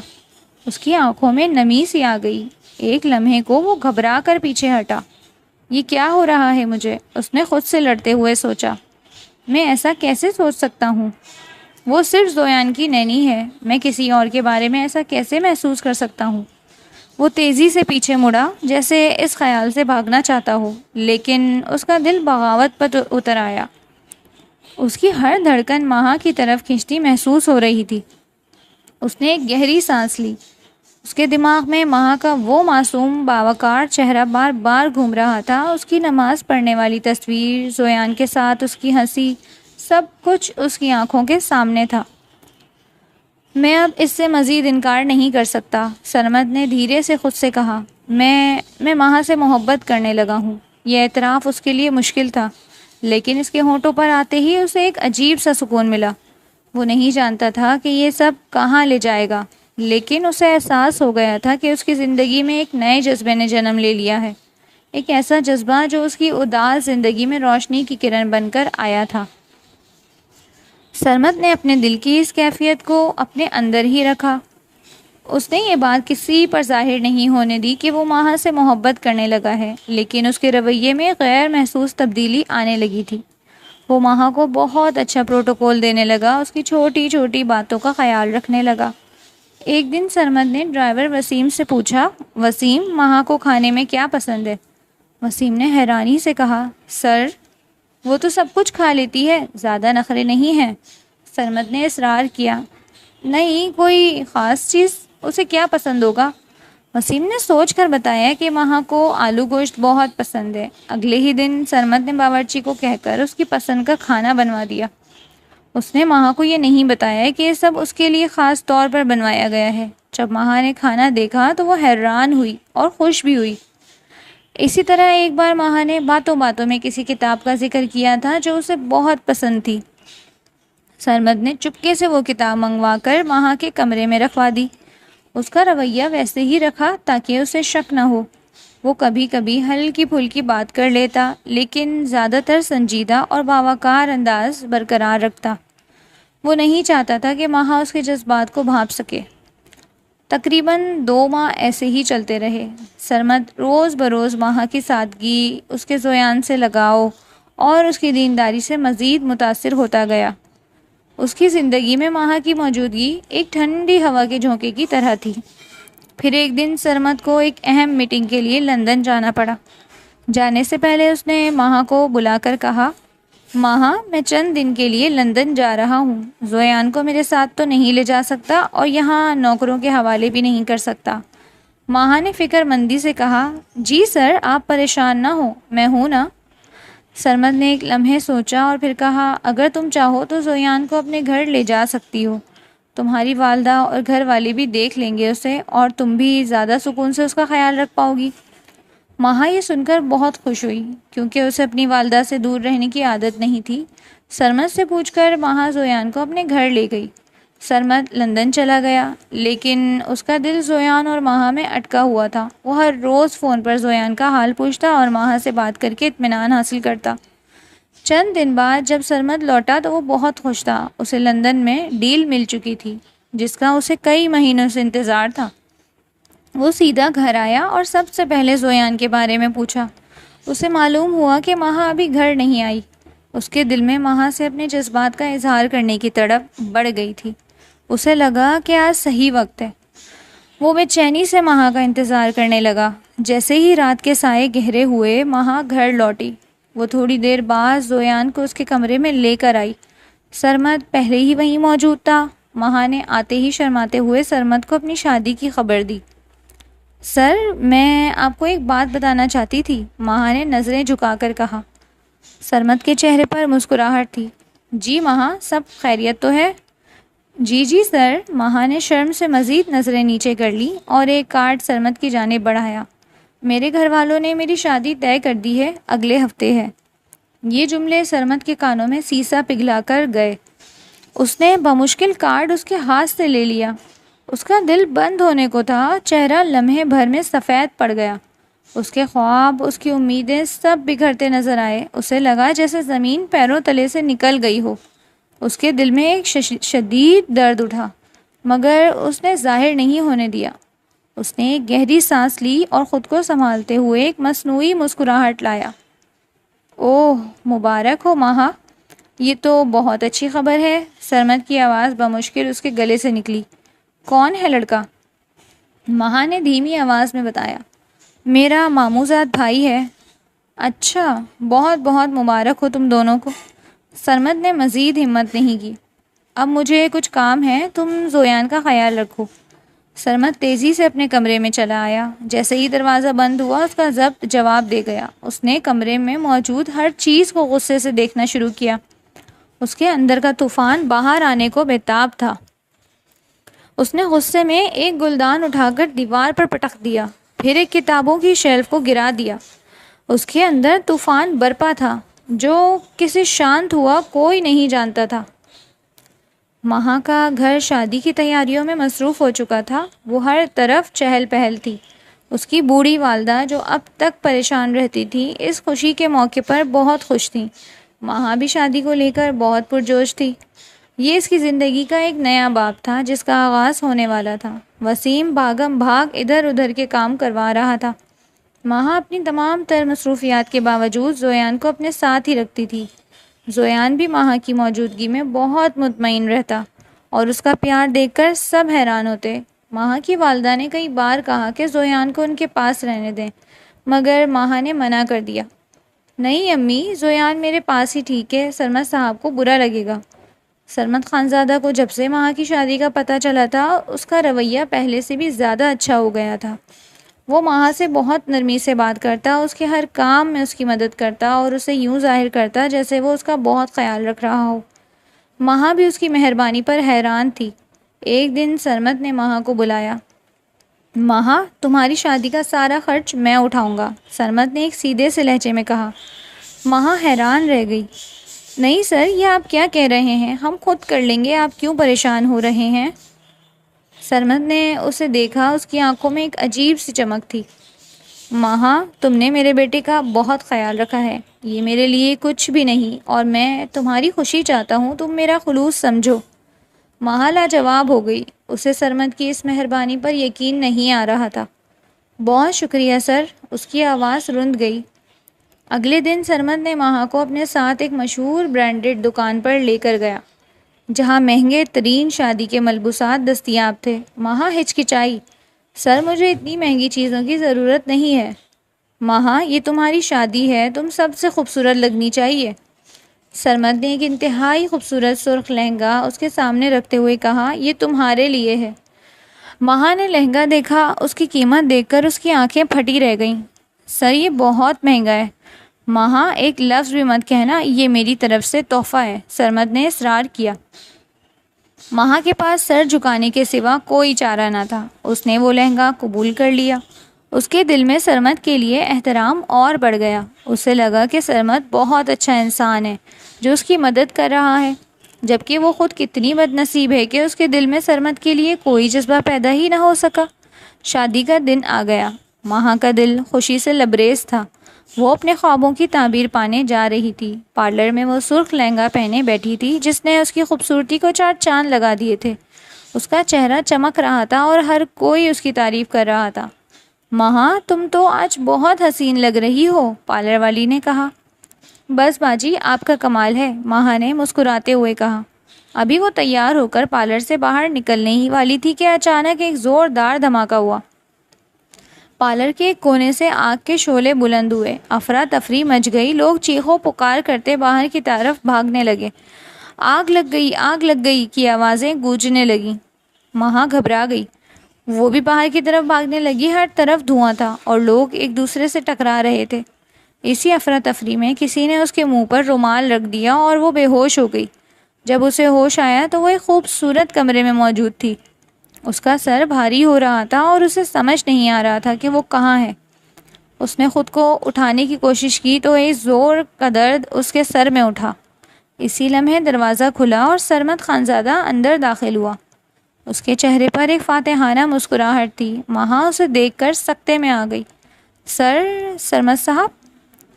اس کی آنکھوں میں نمی سی آ گئی۔ ایک لمحے کو وہ گھبرا کر پیچھے ہٹا۔ یہ کیا ہو رہا ہے مجھے؟ اس نے خود سے لڑتے ہوئے سوچا۔ میں ایسا کیسے سوچ سکتا ہوں؟ وہ صرف زویان کی نینی ہے، میں کسی اور کے بارے میں ایسا کیسے محسوس کر سکتا ہوں؟ وہ تیزی سے پیچھے مڑا جیسے اس خیال سے بھاگنا چاہتا ہو، لیکن اس کا دل بغاوت پر اتر آیا۔ اس کی ہر دھڑکن مہا کی طرف کھنچتی محسوس ہو رہی تھی۔ اس نے ایک گہری سانس لی۔ اس کے دماغ میں مہا کا وہ معصوم باوقار چہرہ بار بار گھوم رہا تھا، اس کی نماز پڑھنے والی تصویر، زویان کے ساتھ اس کی ہنسی، سب کچھ اس کی آنکھوں کے سامنے تھا۔ میں اب اس سے مزید انکار نہیں کر سکتا، سرمد نے دھیرے سے خود سے کہا۔ میں مہا سے محبت کرنے لگا ہوں۔ یہ اعتراف اس کے لیے مشکل تھا، لیکن اس کے ہونٹوں پر آتے ہی اسے ایک عجیب سا سکون ملا۔ وہ نہیں جانتا تھا کہ یہ سب کہاں لے جائے گا، لیکن اسے احساس ہو گیا تھا کہ اس کی زندگی میں ایک نئے جذبے نے جنم لے لیا ہے، ایک ایسا جذبہ جو اس کی اداس زندگی میں روشنی کی کرن بن کر آیا تھا۔ سرمد نے اپنے دل کی اس کیفیت کو اپنے اندر ہی رکھا۔ اس نے یہ بات کسی پر ظاہر نہیں ہونے دی کہ وہ مہا سے محبت کرنے لگا ہے، لیکن اس کے رویے میں غیر محسوس تبدیلی آنے لگی تھی۔ وہ مہا کو بہت اچھا پروٹوکول دینے لگا، اس کی چھوٹی چھوٹی باتوں کا خیال رکھنے لگا۔ ایک دن سرمد نے ڈرائیور وسیم سے پوچھا، وسیم، مہا کو کھانے میں کیا پسند ہے؟ وسیم نے حیرانی سے کہا، سر، وہ تو سب کچھ کھا لیتی ہے، زیادہ نخرے نہیں ہیں۔ سرمد نے اصرار کیا، نہیں، کوئی خاص چیز؟ اسے کیا پسند ہوگا؟ وسیم نے سوچ کر بتایا کہ مہا کو آلو گوشت بہت پسند ہے۔ اگلے ہی دن سرمد نے باورچی کو کہہ کر اس کی پسند کا کھانا بنوا دیا۔ اس نے مہا کو یہ نہیں بتایا کہ یہ سب اس کے لیے خاص طور پر بنوایا گیا ہے۔ جب مہا نے کھانا دیکھا تو وہ حیران ہوئی اور خوش بھی ہوئی۔ اسی طرح ایک بار مہا نے باتوں باتوں میں کسی کتاب کا ذکر کیا تھا جو اسے بہت پسند تھی۔ سرمد نے چپکے سے وہ کتاب منگوا کر مہا کے کمرے میں رکھوا دی۔ اس کا رویہ ویسے ہی رکھا تاکہ اسے شک نہ ہو۔ وہ کبھی کبھی ہلکی پھلکی بات کر لیتا، لیکن زیادہ تر سنجیدہ اور باوقار انداز برقرار رکھتا۔ وہ نہیں چاہتا تھا کہ مہا اس کے جذبات کو بھانپ سکے۔ تقریباً 2 ماہ ایسے ہی چلتے رہے۔ سرمد روز بروز مہا کی سادگی، اس کے زویان سے لگاؤ اور اس کی دینداری سے مزید متاثر ہوتا گیا۔ اس کی زندگی میں مہا کی موجودگی ایک ٹھنڈی ہوا کے جھونکے کی طرح تھی۔ پھر ایک دن سرمد کو ایک اہم میٹنگ کے لیے لندن جانا پڑا۔ جانے سے پہلے اس نے مہا کو بلا کر کہا، مہا، میں چند دن کے لیے لندن جا رہا ہوں۔ زویان کو میرے ساتھ تو نہیں لے جا سکتا اور یہاں نوکروں کے حوالے بھی نہیں کر سکتا۔ مہا نے فکر مندی سے کہا، جی سر، آپ پریشان نہ ہو، میں ہوں نا۔ سرمد نے ایک لمحے سوچا اور پھر کہا، اگر تم چاہو تو زویان کو اپنے گھر لے جا سکتی ہو۔ تمہاری والدہ اور گھر والے بھی دیکھ لیں گے اسے اور تم بھی زیادہ سکون سے اس کا خیال رکھ پاؤ گی۔ مہا یہ سن کر بہت خوش ہوئی کیونکہ اسے اپنی والدہ سے دور رہنے کی عادت نہیں تھی۔ سرمد سے پوچھ کر مہا زویان کو اپنے گھر لے گئی۔ سرمد لندن چلا گیا، لیکن اس کا دل زویان اور مہا میں اٹکا ہوا تھا۔ وہ ہر روز فون پر زویان کا حال پوچھتا اور مہا سے بات کر کے اطمینان حاصل کرتا۔ چند دن بعد جب سرمد لوٹا تو وہ بہت خوش تھا۔ اسے لندن میں ڈیل مل چکی تھی جس کا اسے کئی مہینوں سے انتظار تھا۔ وہ سیدھا گھر آیا اور سب سے پہلے زویان کے بارے میں پوچھا۔ اسے معلوم ہوا کہ مہا ابھی گھر نہیں آئی۔ اس کے دل میں مہا سے اپنے جذبات کا اظہار کرنے کی تڑپ بڑھ گئی تھی۔ اسے لگا کہ آج صحیح وقت ہے۔ وہ بے چینی سے مہا کا انتظار کرنے لگا۔ جیسے ہی رات کے سائے گہرے ہوئے مہا گھر لوٹی۔ وہ تھوڑی دیر بعد زویان کو اس کے کمرے میں لے کر آئی۔ سرمد پہلے ہی وہیں موجود تھا۔ مہا نے آتے ہی شرماتے ہوئے سرمد کو اپنی شادی کی خبر دی۔ سر، میں آپ کو ایک بات بتانا چاہتی تھی، مہا نے نظریں جھکا کر کہا۔ سرمد کے چہرے پر مسکراہٹ تھی۔ جی مہا، سب خیریت تو ہے؟ جی جی سر۔ مہا نے شرم سے مزید نظریں نیچے کر لی اور ایک کارڈ سرمد کی جانب بڑھایا۔ میرے گھر والوں نے میری شادی طے کر دی ہے، اگلے ہفتے ہے۔ یہ جملے سرمد کے کانوں میں سیسا پگھلا کر گئے۔ اس نے بمشکل کارڈ اس کے ہاتھ سے لے لیا۔ اس کا دل بند ہونے کو تھا، چہرہ لمحے بھر میں سفید پڑ گیا۔ اس کے خواب، اس کی امیدیں سب بکھرتے نظر آئے۔ اسے لگا جیسے زمین پیروں تلے سے نکل گئی ہو۔ اس کے دل میں ایک شدید درد اٹھا، مگر اس نے ظاہر نہیں ہونے دیا۔ اس نے ایک گہری سانس لی اور خود کو سنبھالتے ہوئے ایک مصنوعی مسکراہٹ لایا۔ اوہ مبارک ہو مہا، یہ تو بہت اچھی خبر ہے۔ سرمد کی آواز بمشکل اس کے گلے سے نکلی۔ کون ہے لڑکا؟ مہا نے دھیمی آواز میں بتایا۔ میرا ماموزاد بھائی ہے۔ اچھا، بہت بہت مبارک ہو تم دونوں کو۔ سرمد نے مزید ہمت نہیں کی۔ اب مجھے کچھ کام ہے، تم زویان کا خیال رکھو۔ سرمد تیزی سے اپنے کمرے میں چلا آیا۔ جیسے ہی دروازہ بند ہوا اس کا ضبط جواب دے گیا۔ اس نے کمرے میں موجود ہر چیز کو غصے سے دیکھنا شروع کیا۔ اس کے اندر کا طوفان باہر آنے کو بےتاب تھا۔ اس نے غصے میں ایک گلدان اٹھا کر دیوار پر پٹک دیا، پھر ایک کتابوں کی شیلف کو گرا دیا۔ اس کے اندر طوفان برپا تھا جو کسی شانت ہوا کوئی نہیں جانتا تھا۔ مہا کا گھر شادی کی تیاریوں میں مصروف ہو چکا تھا۔ وہ ہر طرف چہل پہل تھی۔ اس کی بوڑھی والدہ جو اب تک پریشان رہتی تھی، اس خوشی کے موقع پر بہت خوش تھیں۔ مہا بھی شادی کو لے کر بہت پرجوش تھی۔ یہ اس کی زندگی کا ایک نیا باب تھا جس کا آغاز ہونے والا تھا۔ وسیم بھاگم بھاگ ادھر ادھر کے کام کروا رہا تھا۔ مہا اپنی تمام تر مصروفیات کے باوجود زویان کو اپنے ساتھ ہی رکھتی تھی۔ زویان بھی مہا کی موجودگی میں بہت مطمئن رہتا اور اس کا پیار دیکھ کر سب حیران ہوتے۔ مہا کی والدہ نے کئی بار کہا کہ زویان کو ان کے پاس رہنے دیں، مگر مہا نے منع کر دیا۔ نہیں امی، زویان میرے پاس ہی ٹھیک ہے، سرمد صاحب کو برا لگے گا۔ سرمد خانزادہ کو جب سے مہا کی شادی کا پتہ چلا تھا، اس کا رویہ پہلے سے بھی زیادہ اچھا ہو گیا تھا۔ وہ مہا سے بہت نرمی سے بات کرتا، اس کے ہر کام میں اس کی مدد کرتا اور اسے یوں ظاہر کرتا جیسے وہ اس کا بہت خیال رکھ رہا ہو۔ مہا بھی اس کی مہربانی پر حیران تھی۔ ایک دن سرمد نے مہا کو بلایا۔ مہا، تمہاری شادی کا سارا خرچ میں اٹھاؤں گا، سرمد نے ایک سیدھے سے لہجے میں کہا۔ مہا حیران رہ گئی۔ نہیں سر، یہ آپ کیا کہہ رہے ہیں؟ ہم خود کر لیں گے، آپ کیوں پریشان ہو رہے ہیں؟ سرمد نے اسے دیکھا، اس کی آنکھوں میں ایک عجیب سی چمک تھی۔ مہا، تم نے میرے بیٹے کا بہت خیال رکھا ہے، یہ میرے لیے کچھ بھی نہیں اور میں تمہاری خوشی چاہتا ہوں، تم میرا خلوص سمجھو۔ مہا لاجواب ہو گئی۔ اسے سرمد کی اس مہربانی پر یقین نہیں آ رہا تھا۔ بہت شکریہ سر، اس کی آواز رند گئی۔ اگلے دن سرمد نے مہا کو اپنے ساتھ ایک مشہور برانڈڈ دکان پر لے کر گیا جہاں مہنگے ترین شادی کے ملبوسات دستیاب تھے۔ مہا ہچکچائی۔ سر، مجھے اتنی مہنگی چیزوں کی ضرورت نہیں ہے۔ مہا، یہ تمہاری شادی ہے، تم سب سے خوبصورت لگنی چاہیے۔ سرمد نے ایک انتہائی خوبصورت سرخ لہنگا اس کے سامنے رکھتے ہوئے کہا، یہ تمہارے لیے ہے۔ مہا نے لہنگا دیکھا، اس کی قیمت دیکھ کر اس کی آنکھیں پھٹی رہ گئیں۔ سر، یہ بہت مہنگا ہے۔ مہا، ایک لفظ بھی مت کہنا، یہ میری طرف سے تحفہ ہے، سرمد نے اصرار کیا۔ مہا کے پاس سر جھکانے کے سوا کوئی چارہ نہ تھا۔ اس نے وہ لہنگا قبول کر لیا۔ اس کے دل میں سرمد کے لیے احترام اور بڑھ گیا۔ اسے لگا کہ سرمد بہت اچھا انسان ہے جو اس کی مدد کر رہا ہے، جبکہ وہ خود کتنی بد نصیب ہے کہ اس کے دل میں سرمد کے لیے کوئی جذبہ پیدا ہی نہ ہو سکا۔ شادی کا دن آ گیا۔ مہا کا دل خوشی سے لبریز تھا۔ وہ اپنے خوابوں کی تعبیر پانے جا رہی تھی۔ پارلر میں وہ سرخ لہنگا پہنے بیٹھی تھی جس نے اس کی خوبصورتی کو چار چاند لگا دیے تھے۔ اس کا چہرہ چمک رہا تھا اور ہر کوئی اس کی تعریف کر رہا تھا۔ مہا، تم تو آج بہت حسین لگ رہی ہو، پارلر والی نے کہا۔ بس باجی، آپ کا کمال ہے، مہا نے مسکراتے ہوئے کہا۔ ابھی وہ تیار ہو کر پارلر سے باہر نکلنے ہی والی تھی کہ اچانک ایک زوردار دھماکہ ہوا۔ پارلر کے ایک کونے سے آگ کے شعلے بلند ہوئے، افراتفری مچ گئی، لوگ چیخو پکار کرتے باہر کی طرف بھاگنے لگے۔ آگ لگ گئی، آگ لگ گئی کی آوازیں گونجنے لگیں۔ مہا گھبرا گئی۔ وہ بھی باہر کی طرف بھاگنے لگی۔ ہر طرف دھواں تھا اور لوگ ایک دوسرے سے ٹکرا رہے تھے۔ اسی افراتفری میں کسی نے اس کے منہ پر رومال رکھ دیا اور وہ بے ہوش ہو گئی۔ جب اسے ہوش آیا تو وہ ایک خوبصورت کمرے میں موجود تھی۔ اس کا سر بھاری ہو رہا تھا اور اسے سمجھ نہیں آ رہا تھا کہ وہ کہاں ہے۔ اس نے خود کو اٹھانے کی کوشش کی تو ایک زور کا درد اس کے سر میں اٹھا۔ اسی لمحے دروازہ کھلا اور سرمد خانزادہ اندر داخل ہوا۔ اس کے چہرے پر ایک فاتحانہ مسکراہٹ تھی۔ مہا اسے دیکھ کر سکتے میں آ گئی۔ سرمد صاحب،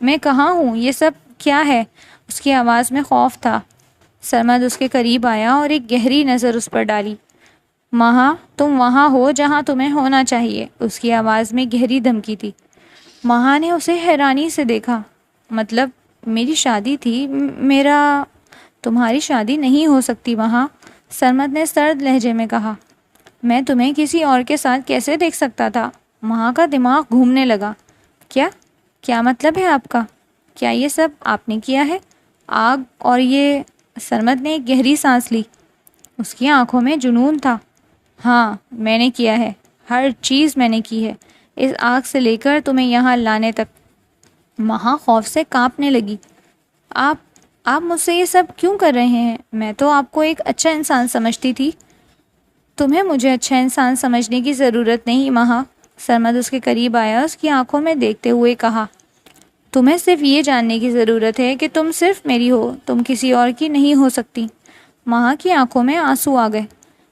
میں کہاں ہوں؟ یہ سب کیا ہے؟ اس کی آواز میں خوف تھا۔ سرمد اس کے قریب آیا اور ایک گہری نظر اس پر ڈالی۔ مہا، تم وہاں ہو جہاں تمہیں ہونا چاہیے، اس کی آواز میں گہری دھمکی تھی۔ مہا نے اسے حیرانی سے دیکھا۔ مطلب میری شادی تھی؟ تمہاری شادی نہیں ہو سکتی مہا، سرمد نے سرد لہجے میں کہا۔ میں تمہیں کسی اور کے ساتھ کیسے دیکھ سکتا تھا؟ مہا کا دماغ گھومنے لگا۔ کیا مطلب ہے آپ کا؟ کیا یہ سب آپ نے کیا ہے؟ آگ اور یہ… سرمد نے ایک گہری سانس لی۔ اس کی آنکھوں میں جنون تھا۔ ہاں، میں نے کیا ہے، ہر چیز میں نے کی ہے، اس آگ سے لے کر تمہیں یہاں لانے تک۔ مہا خوف سے کانپنے لگی۔ آپ مجھ سے یہ سب کیوں کر رہے ہیں؟ میں تو آپ کو ایک اچھا انسان سمجھتی تھی۔ تمہیں مجھے اچھا انسان سمجھنے کی ضرورت نہیں مہا، سرمد اس کے قریب آیا، اس کی آنکھوں میں دیکھتے ہوئے کہا۔ تمہیں صرف یہ جاننے کی ضرورت ہے کہ تم صرف میری ہو، تم کسی اور کی نہیں ہو سکتی۔ مہا کی آنکھوں میں آنسو آ گئے۔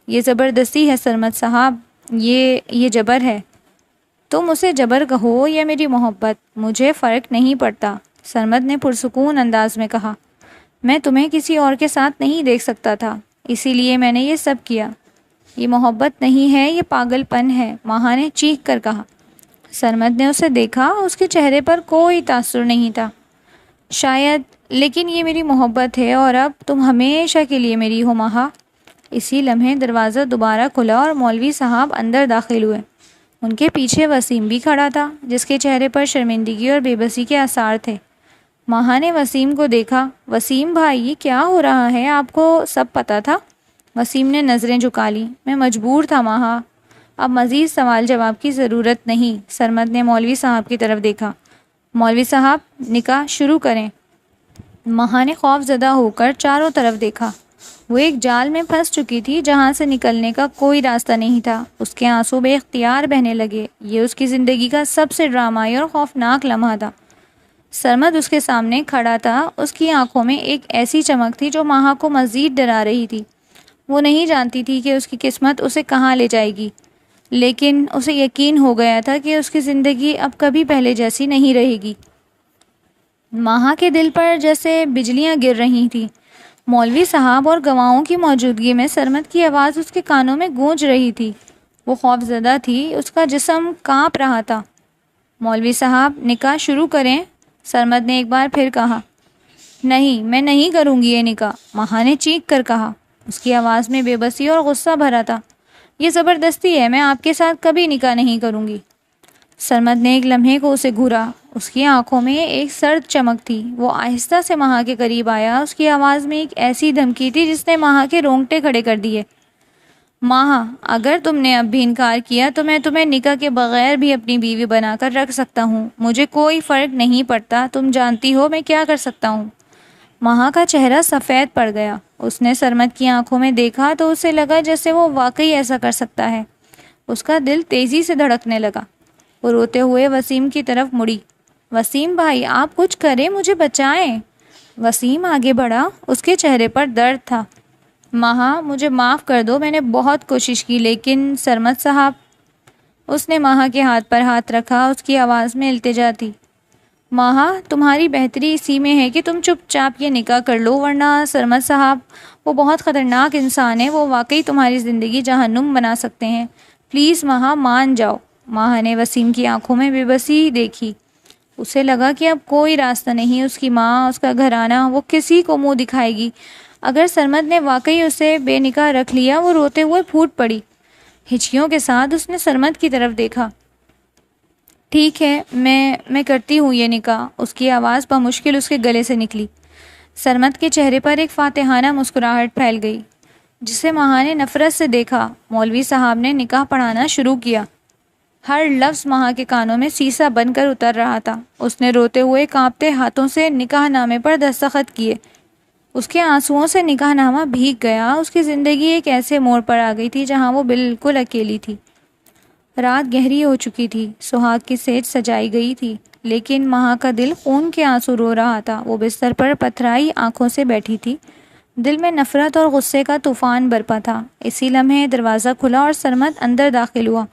یہ زبردستی ہے سرمد صاحب، یہ جبر ہے۔ تم اسے جبر کہو یا میری محبت، مجھے فرق نہیں پڑتا، سرمد نے پرسکون انداز میں کہا۔ میں تمہیں کسی اور کے ساتھ نہیں دیکھ سکتا تھا، اسی لیے میں نے یہ سب کیا۔ یہ محبت نہیں ہے، یہ پاگل پن ہے، مہا نے چیخ کر کہا۔ سرمد نے اسے دیکھا، اس کے چہرے پر کوئی تاثر نہیں تھا۔ شاید، لیکن یہ میری محبت ہے اور اب تم ہمیشہ کے لیے میری ہو مہا۔ اسی لمحے دروازہ دوبارہ کھلا اور مولوی صاحب اندر داخل ہوئے۔ ان کے پیچھے وسیم بھی کھڑا تھا، جس کے چہرے پر شرمندگی اور بے بسی کے آثار تھے۔ مہا نے وسیم کو دیکھا۔ وسیم بھائی، یہ کیا ہو رہا ہے؟ آپ کو سب پتہ تھا؟ وسیم نے نظریں جھکا لیں۔ میں مجبور تھا مہا، اب مزید سوال جواب کی ضرورت نہیں، سرمد نے مولوی صاحب کی طرف دیکھا۔ مولوی صاحب، نکاح شروع کریں۔ مہا نے خوف زدہ ہو کر چاروں طرف دیکھا۔ وہ ایک جال میں پھنس چکی تھی جہاں سے نکلنے کا کوئی راستہ نہیں تھا۔ اس کے آنسو بے اختیار بہنے لگے۔ یہ اس کی زندگی کا سب سے ڈرامائی اور خوفناک لمحہ تھا۔ سرمد اس کے سامنے کھڑا تھا، اس کی آنکھوں میں ایک ایسی چمک تھی جو مہا کو مزید ڈرا رہی تھی۔ وہ نہیں جانتی تھی کہ اس کی قسمت اسے کہاں لے جائے گی، لیکن اسے یقین ہو گیا تھا کہ اس کی زندگی اب کبھی پہلے جیسی نہیں رہے گی۔ مہا کے دل پر جیسے بجلیاں گر رہی تھیں۔ مولوی صاحب اور گواہوں کی موجودگی میں سرمد کی آواز اس کے کانوں میں گونج رہی تھی۔ وہ خوف زدہ تھی، اس کا جسم کانپ رہا تھا۔ مولوی صاحب، نکاح شروع کریں، سرمد نے ایک بار پھر کہا۔ نہیں، میں نہیں کروں گی یہ نکاح، مہا نے چیخ کر کہا۔ اس کی آواز میں بے بسی اور غصہ بھرا تھا۔ یہ زبردستی ہے، میں آپ کے ساتھ کبھی نکاح نہیں کروں گی۔ سرمد نے ایک لمحے کو اسے گھورا۔ اس کی آنکھوں میں ایک سرد چمک تھی۔ وہ آہستہ سے مہا کے قریب آیا، اس کی آواز میں ایک ایسی دھمکی تھی جس نے مہا کے رونگٹے کھڑے کر دیے۔ مہا، اگر تم نے اب بھی انکار کیا تو میں تمہیں نکاح کے بغیر بھی اپنی بیوی بنا کر رکھ سکتا ہوں، مجھے کوئی فرق نہیں پڑتا، تم جانتی ہو میں کیا کر سکتا ہوں۔ مہا کا چہرہ سفید پڑ گیا۔ اس نے سرمد کی آنکھوں میں دیکھا تو اسے لگا جیسے وہ واقعی ایسا کر سکتا ہے۔ اس کا دل تیزی سے دھڑکنے لگا۔ وہ روتے ہوئے وسیم کی طرف مڑی۔ وسیم بھائی، آپ کچھ کریں، مجھے بچائیں۔ وسیم آگے بڑھا، اس کے چہرے پر درد تھا۔ مہا، مجھے معاف کر دو، میں نے بہت کوشش کی، لیکن سرمد صاحب… اس نے مہا کے ہاتھ پر ہاتھ رکھا، اس کی آواز میں التجا تھی۔ مہا، تمہاری بہتری اسی میں ہے کہ تم چپ چاپ یہ نکاح کر لو، ورنہ سرمد صاحب، وہ بہت خطرناک انسان ہے، وہ واقعی تمہاری زندگی جہنم بنا سکتے ہیں۔ پلیز مہا، مان جاؤ۔ مہا نے وسیم کی آنکھوں میں بے بسی دیکھی۔ اسے لگا کہ اب کوئی راستہ نہیں، اس کی ماں، اس کا گھرانہ، وہ کسی کو منہ دکھائے گی۔ اگر سرمد نے واقعی اسے بے نکاح رکھ لیا، وہ روتے ہوئے پھوٹ پڑی۔ ہچکیوں کے ساتھ اس نے سرمد کی طرف دیکھا۔ ٹھیک ہے، میں کرتی ہوں یہ نکاح، اس کی آواز بمشکل اس کے گلے سے نکلی۔ سرمد کے چہرے پر ایک فاتحانہ مسکراہٹ پھیل گئی، جسے مہا نے نفرت سے دیکھا۔ مولوی صاحب نے نکاح پڑھانا شروع کیا۔ ہر لفظ مہا کے کانوں میں سیسا بن کر اتر رہا تھا۔ اس نے روتے ہوئے کانپتے ہاتھوں سے نکاح نامے پر دستخط کیے۔ اس کے آنسوؤں سے نکاح نامہ بھیگ گیا۔ اس کی زندگی ایک ایسے موڑ پر آ گئی تھی جہاں وہ بالکل اکیلی تھی۔ رات گہری ہو چکی تھی، سہاگ کی سیج سجائی گئی تھی، لیکن مہا کا دل خون کے آنسو رو رہا تھا۔ وہ بستر پر پتھرائی آنکھوں سے بیٹھی تھی، دل میں نفرت اور غصے کا طوفان برپا تھا۔ اسی لمحے دروازہ کھلا اور سرمد اندر داخل ہوا۔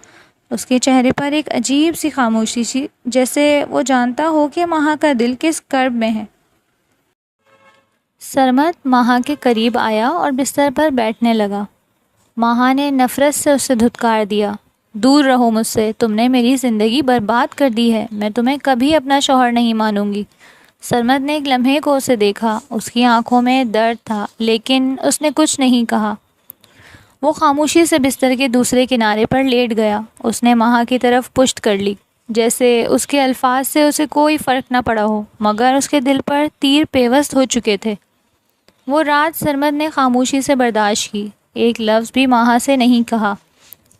اس کے چہرے پر ایک عجیب سی خاموشی تھی، جیسے وہ جانتا ہو کہ مہا کا دل کس کرب میں ہے۔ سرمد مہا کے قریب آیا اور بستر پر بیٹھنے لگا۔ مہا نے نفرت سے اسے دھتکار دیا۔ دور رہو مجھ سے، تم نے میری زندگی برباد کر دی ہے، میں تمہیں کبھی اپنا شوہر نہیں مانوں گی۔ سرمد نے ایک لمحے کو اسے دیکھا، اس کی آنکھوں میں درد تھا، لیکن اس نے کچھ نہیں کہا۔ وہ خاموشی سے بستر کے دوسرے کنارے پر لیٹ گیا۔ اس نے مہا کی طرف پشت کر لی، جیسے اس کے الفاظ سے اسے کوئی فرق نہ پڑا ہو، مگر اس کے دل پر تیر پیوست ہو چکے تھے۔ وہ رات سرمد نے خاموشی سے برداشت کی، ایک لفظ بھی مہا سے نہیں کہا۔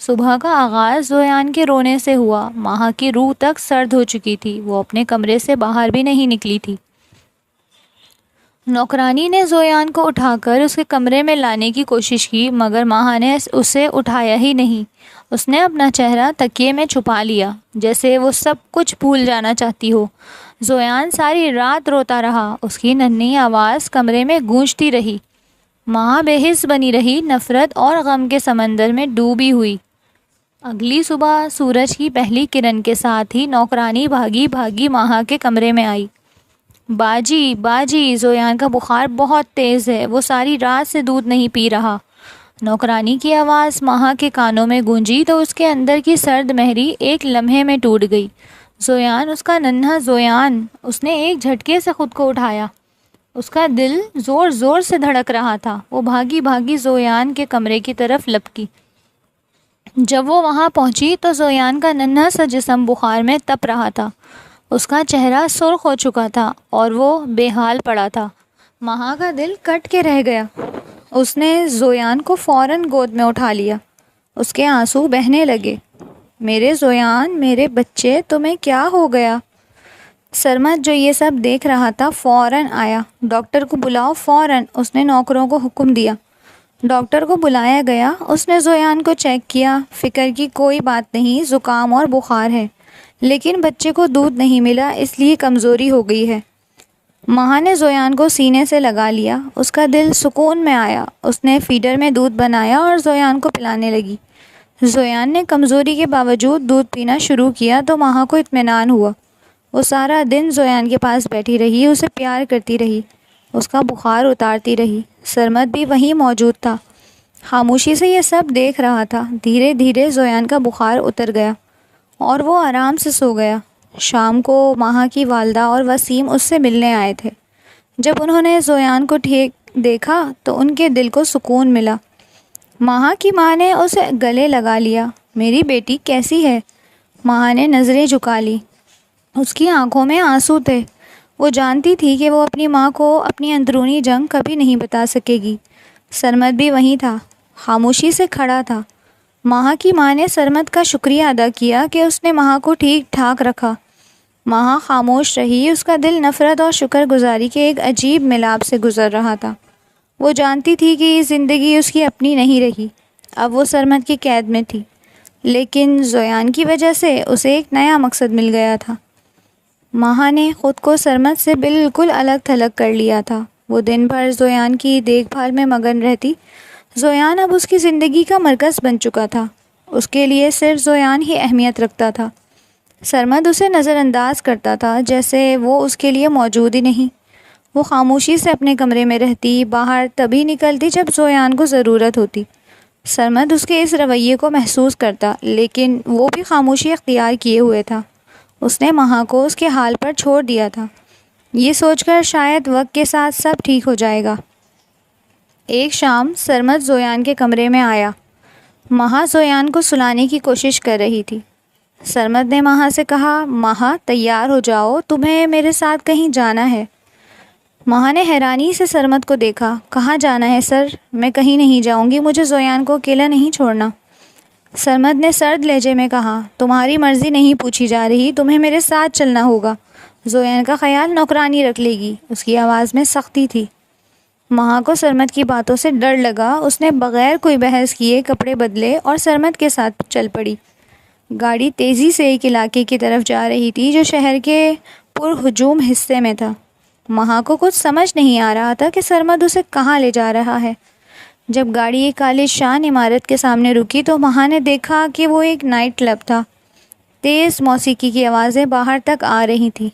صبح کا آغاز زویان کے رونے سے ہوا۔ مہا کی روح تک سرد ہو چکی تھی، وہ اپنے کمرے سے باہر بھی نہیں نکلی تھی۔ نوکرانی نے زویان کو اٹھا کر اس کے کمرے میں لانے کی کوشش کی، مگر مہا نے اسے اٹھایا ہی نہیں۔ اس نے اپنا چہرہ تکیے میں چھپا لیا، جیسے وہ سب کچھ بھول جانا چاہتی ہو۔ زویان ساری رات روتا رہا، اس کی ننھی آواز کمرے میں گونجتی رہی۔ مہا بے حس بنی رہی، نفرت اور غم کے سمندر میں ڈوبی ہوئی۔ اگلی صبح سورج کی پہلی کرن کے ساتھ ہی نوکرانی بھاگی بھاگی مہا کے کمرے میں آئی۔ باجی باجی، زویان کا بخار بہت تیز ہے، وہ ساری رات سے دودھ نہیں پی رہا۔ نوکرانی کی آواز مہا کے کانوں میں گونجی تو اس کے اندر کی سرد مہری ایک لمحے میں ٹوٹ گئی۔ زویان، اس کا ننھا زویان! اس نے ایک جھٹکے سے خود کو اٹھایا۔ اس کا دل زور زور سے دھڑک رہا تھا۔ وہ بھاگی بھاگی زویان کے کمرے کی طرف لپکی۔ جب وہ وہاں پہنچی تو زویان کا ننھا سا جسم بخار میں تپ رہا تھا۔ اس کا چہرہ سرخ ہو چکا تھا اور وہ بے حال پڑا تھا۔ مہا کا دل کٹ کے رہ گیا۔ اس نے زویان کو فوراً گود میں اٹھا لیا۔ اس کے آنسو بہنے لگے۔ میرے زویان، میرے بچے، تمہیں کیا ہو گیا؟ سرمد، جو یہ سب دیکھ رہا تھا، فوراً آیا۔ ڈاکٹر کو بلاؤ فوراً، اس نے نوکروں کو حکم دیا۔ ڈاکٹر کو بلایا گیا۔ اس نے زویان کو چیک کیا۔ فکر کی کوئی بات نہیں، زکام اور بخار ہے، لیکن بچے کو دودھ نہیں ملا، اس لیے کمزوری ہو گئی ہے۔ مہا نے زویان کو سینے سے لگا لیا۔ اس کا دل سکون میں آیا۔ اس نے فیڈر میں دودھ بنایا اور زویان کو پلانے لگی۔ زویان نے کمزوری کے باوجود دودھ پینا شروع کیا تو مہا کو اطمینان ہوا۔ وہ سارا دن زویان کے پاس بیٹھی رہی، اسے پیار کرتی رہی، اس کا بخار اتارتی رہی۔ سرمد بھی وہیں موجود تھا، خاموشی سے یہ سب دیکھ رہا تھا۔ دھیرے دھیرے زویان کا بخار اتر گیا اور وہ آرام سے سو گیا۔ شام کو مہا کی والدہ اور وسیم اس سے ملنے آئے تھے۔ جب انہوں نے زویان کو ٹھیک دیکھا تو ان کے دل کو سکون ملا۔ مہا کی ماں نے اسے گلے لگا لیا۔ میری بیٹی کیسی ہے؟ مہا نے نظریں جھکا لی۔ اس کی آنکھوں میں آنسو تھے۔ وہ جانتی تھی کہ وہ اپنی ماں کو اپنی اندرونی جنگ کبھی نہیں بتا سکے گی۔ سرمد بھی وہیں تھا، خاموشی سے کھڑا تھا۔ مہا کی ماں نے سرمد کا شکریہ ادا کیا کہ اس نے مہا کو ٹھیک ٹھاک رکھا۔ مہا خاموش رہی، اس کا دل نفرت اور شکر گزاری کے ایک عجیب ملاپ سے گزر رہا تھا۔ وہ جانتی تھی کہ یہ زندگی اس کی اپنی نہیں رہی، اب وہ سرمد کی قید میں تھی، لیکن زویان کی وجہ سے اسے ایک نیا مقصد مل گیا تھا۔ مہا نے خود کو سرمد سے بالکل الگ تھلگ کر لیا تھا۔ وہ دن بھر زویان کی دیکھ بھال میں مگن رہتی۔ زویان اب اس کی زندگی کا مرکز بن چکا تھا، اس کے لیے صرف زویان ہی اہمیت رکھتا تھا۔ سرمد اسے نظر انداز کرتا تھا، جیسے وہ اس کے لیے موجود ہی نہیں۔ وہ خاموشی سے اپنے کمرے میں رہتی، باہر تبھی نکلتی جب زویان کو ضرورت ہوتی۔ سرمد اس کے اس رویے کو محسوس کرتا، لیکن وہ بھی خاموشی اختیار کیے ہوئے تھا۔ اس نے مہا کو اس کے حال پر چھوڑ دیا تھا، یہ سوچ کر شاید وقت کے ساتھ سب ٹھیک ہو جائے گا۔ ایک شام سرمد زویان کے کمرے میں آیا۔ مہا زویان کو سلانے کی کوشش کر رہی تھی۔ سرمد نے مہا سے کہا، مہا تیار ہو جاؤ، تمہیں میرے ساتھ کہیں جانا ہے۔ مہا نے حیرانی سے سرمد کو دیکھا۔ کہاں جانا ہے سر؟ میں کہیں نہیں جاؤں گی، مجھے زویان کو اکیلا نہیں چھوڑنا۔ سرمد نے سرد لہجے میں کہا، تمہاری مرضی نہیں پوچھی جا رہی، تمہیں میرے ساتھ چلنا ہوگا۔ زویان کا خیال نوکرانی رکھ لے گی۔ اس کی آواز میں سختی تھی۔ مہا کو سرمد کی باتوں سے ڈر لگا۔ اس نے بغیر کوئی بحث کیے کپڑے بدلے اور سرمد کے ساتھ چل پڑی۔ گاڑی تیزی سے ایک علاقے کی طرف جا رہی تھی جو شہر کے پرہجوم حصے میں تھا۔ مہا کو کچھ سمجھ نہیں آ رہا تھا کہ سرمد اسے کہاں لے جا رہا ہے۔ جب گاڑی ایک عالی شان عمارت کے سامنے رکی تو مہا نے دیکھا کہ وہ ایک نائٹ کلب تھا۔ تیز موسیقی کی آوازیں باہر تک آ رہی تھیں۔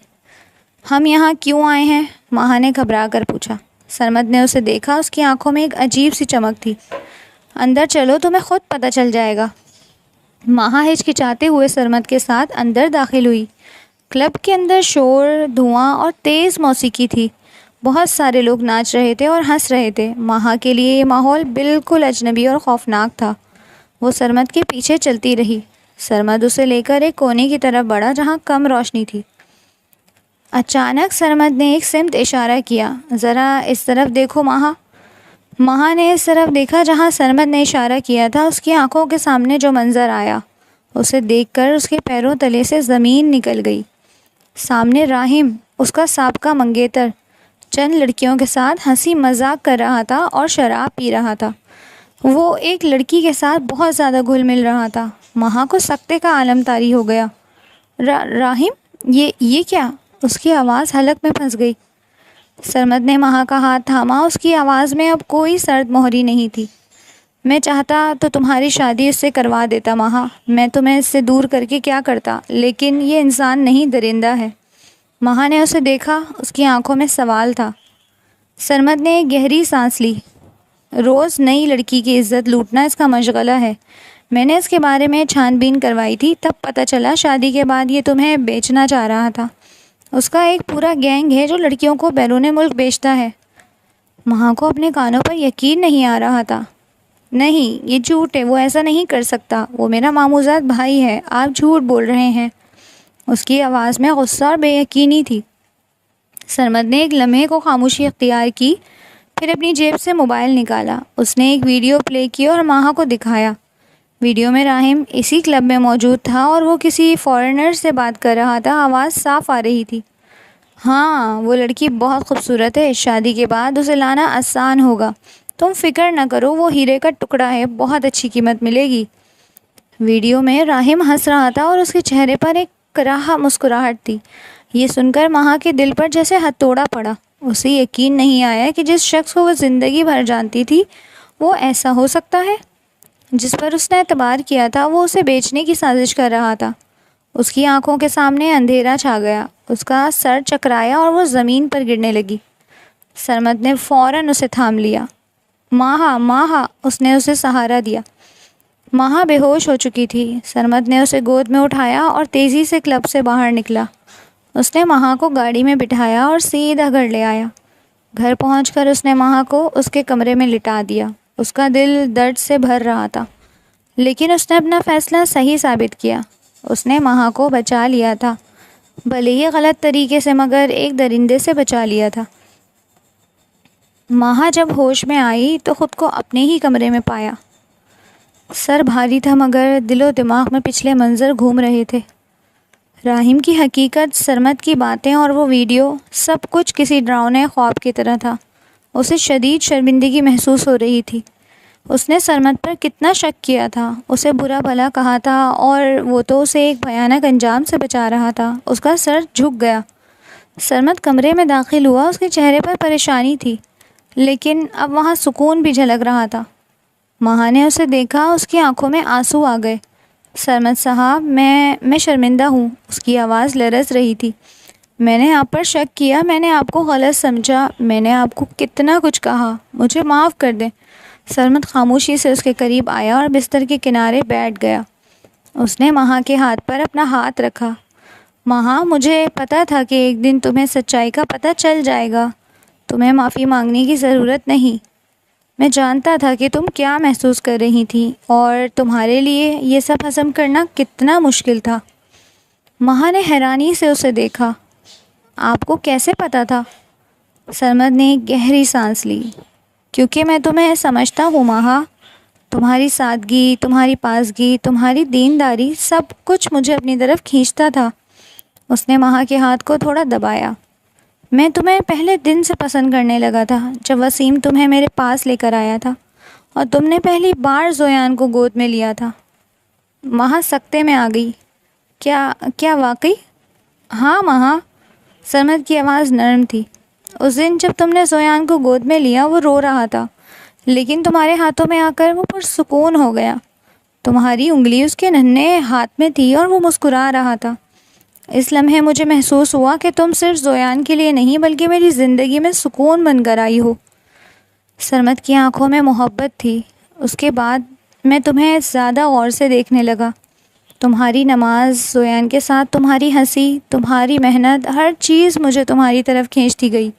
ہم یہاں کیوں آئے ہیں؟ مہا نے گھبرا کر پوچھا۔ سرمد نے اسے دیکھا، اس کی آنکھوں میں ایک عجیب سی چمک تھی۔ اندر چلو، تمہیں خود پتہ چل جائے گا۔ مہا ہچکچاتے ہوئے سرمد کے ساتھ اندر داخل ہوئی۔ کلب کے اندر شور، دھواں اور تیز موسیقی تھی۔ بہت سارے لوگ ناچ رہے تھے اور ہنس رہے تھے۔ مہا کے لیے یہ ماحول بالکل اجنبی اور خوفناک تھا۔ وہ سرمد کے پیچھے چلتی رہی۔ سرمد اسے لے کر ایک کونے کی طرف بڑھا جہاں کم روشنی تھی۔ اچانک سرمد نے ایک سمت اشارہ کیا۔ ذرا اس طرف دیکھو مہا۔ مہا نے اس طرف دیکھا جہاں سرمد نے اشارہ کیا تھا۔ اس کی آنکھوں کے سامنے جو منظر آیا اسے دیکھ کر اس کے پیروں تلے سے زمین نکل گئی۔ سامنے راہم، اس کا سابقہ منگیتر، چند لڑکیوں کے ساتھ ہنسی مذاق کر رہا تھا اور شراب پی رہا تھا۔ وہ ایک لڑکی کے ساتھ بہت زیادہ گھل مل رہا تھا۔ مہا کو سکتے کا عالم طاری ہو گیا۔ راہم، یہ کیا؟ اس کی آواز حلق میں پھنس گئی۔ سرمد نے مہا کا ہاتھ تھاما۔ اس کی آواز میں اب کوئی سرد مہری نہیں تھی۔ میں چاہتا تو تمہاری شادی اس سے کروا دیتا مہا۔ میں تمہیں اس سے دور کر کے کیا کرتا، لیکن یہ انسان نہیں، درندہ ہے۔ مہا نے اسے دیکھا، اس کی آنکھوں میں سوال تھا۔ سرمد نے ایک گہری سانس لی۔ روز نئی لڑکی کی عزت لوٹنا اس کا مشغلہ ہے۔ میں نے اس کے بارے میں چھان بین کروائی تھی، تب پتہ چلا شادی کے بعد یہ تمہیں بیچنا چاہ رہا تھا۔ اس کا ایک پورا گینگ ہے جو لڑکیوں کو بیرون ملک بیچتا ہے۔ مہا کو اپنے کانوں پر یقین نہیں آ رہا تھا۔ نہیں، یہ جھوٹ ہے، وہ ایسا نہیں کر سکتا۔ وہ میرا ماموزاد بھائی ہے، آپ جھوٹ بول رہے ہیں۔ اس کی آواز میں غصہ اور بے یقینی تھی۔ سرمد نے ایک لمحے کو خاموشی اختیار کی، پھر اپنی جیب سے موبائل نکالا۔ اس نے ایک ویڈیو پلے کی اور مہا کو دکھایا۔ ویڈیو میں راہم اسی کلب میں موجود تھا اور وہ کسی فارنر سے بات کر رہا تھا۔ آواز صاف آ رہی تھی۔ ہاں، وہ لڑکی بہت خوبصورت ہے، شادی کے بعد اسے لانا آسان ہوگا، تم فکر نہ کرو، وہ ہیرے کا ٹکڑا ہے، بہت اچھی قیمت ملے گی۔ ویڈیو میں راہم ہنس رہا تھا اور اس کے چہرے پر ایک کراہ مسکراہٹ تھی۔ یہ سن کر مہا کے دل پر جیسے ہتھوڑا پڑا۔ اسے یقین نہیں آیا کہ جس شخص کو وہ زندگی بھر جانتی تھی وہ ایسا ہو سکتا ہے۔ جس پر اس نے اعتبار کیا تھا وہ اسے بیچنے کی سازش کر رہا تھا۔ اس کی آنکھوں کے سامنے اندھیرا چھا گیا۔ اس کا سر چکرایا اور وہ زمین پر گرنے لگی۔ سرمد نے فوراً اسے تھام لیا۔ ماہا، اس نے اسے سہارا دیا۔ مہا بے ہوش ہو چکی تھی۔ سرمد نے اسے گود میں اٹھایا اور تیزی سے کلب سے باہر نکلا۔ اس نے مہا کو گاڑی میں بٹھایا اور سیدھا گھر لے آیا۔ گھر پہنچ کر اس نے مہا کو اس کے کمرے میں لٹا دیا۔ اس کا دل درد سے بھر رہا تھا، لیکن اس نے اپنا فیصلہ صحیح ثابت کیا۔ اس نے مہا کو بچا لیا تھا، بھلے ہی غلط طریقے سے، مگر ایک درندے سے بچا لیا تھا۔ مہا جب ہوش میں آئی تو خود کو اپنے ہی کمرے میں پایا۔ سر بھاری تھا مگر دل و دماغ میں پچھلے منظر گھوم رہے تھے۔ راہم کی حقیقت، سرمد کی باتیں اور وہ ویڈیو، سب کچھ کسی ڈراؤنے خواب کی طرح تھا۔ اسے شدید شرمندگی محسوس ہو رہی تھی۔ اس نے سرمد پر کتنا شک کیا تھا، اسے برا بھلا کہا تھا اور وہ تو اسے ایک بھیانک انجام سے بچا رہا تھا۔ اس کا سر جھک گیا۔ سرمد کمرے میں داخل ہوا۔ اس کے چہرے پر پریشانی تھی، لیکن اب وہاں سکون بھی جھلک رہا تھا۔ مہا نے اسے دیکھا، اس کی آنکھوں میں آنسو آ گئے۔ سرمد صاحب، میں شرمندہ ہوں۔ اس کی آواز لرز رہی تھی۔ میں نے آپ پر شک کیا، میں نے آپ کو غلط سمجھا، میں نے آپ کو کتنا کچھ کہا، مجھے معاف کر دیں۔ سرمد خاموشی سے اس کے قریب آیا اور بستر کے کنارے بیٹھ گیا۔ اس نے مہا کے ہاتھ پر اپنا ہاتھ رکھا۔ مہا، مجھے پتا تھا کہ ایک دن تمہیں سچائی کا پتہ چل جائے گا۔ تمہیں معافی مانگنے کی ضرورت نہیں۔ میں جانتا تھا کہ تم کیا محسوس کر رہی تھی اور تمہارے لیے یہ سب ہضم کرنا کتنا مشکل تھا۔ مہا نے حیرانی سے اسے دیکھا۔ آپ کو کیسے پتا تھا؟ سرمد نے ایک گہری سانس لی۔ کیونکہ میں تمہیں سمجھتا ہوں مہا، تمہاری سادگی، تمہاری پاسگی، تمہاری دینداری، سب کچھ مجھے اپنی طرف کھینچتا تھا۔ اس نے مہا کے ہاتھ کو تھوڑا دبایا۔ میں تمہیں پہلے دن سے پسند کرنے لگا تھا جب وسیم تمہیں میرے پاس لے کر آیا تھا اور تم نے پہلی بار زویان کو گود میں لیا تھا۔ مہا سکتے میں آ گئی۔ کیا واقعی؟ ہاں مہا، سرمد کی آواز نرم تھی۔ اس دن جب تم نے زویان کو گود میں لیا وہ رو رہا تھا، لیکن تمہارے ہاتھوں میں آ کر وہ پرسکون ہو گیا۔ تمہاری انگلی اس کے ننھے ہاتھ میں تھی اور وہ مسکرا رہا تھا۔ اس لمحے مجھے محسوس ہوا کہ تم صرف زویان کے لیے نہیں بلکہ میری زندگی میں سکون بن کر آئی ہو۔ سرمد کی آنکھوں میں محبت تھی۔ اس کے بعد میں تمہیں زیادہ غور سے دیکھنے لگا۔ تمہاری نماز، زویان کے ساتھ تمہاری ہنسی، تمہاری محنت، ہر چیز مجھے تمہاری طرف کھینچتی گئی۔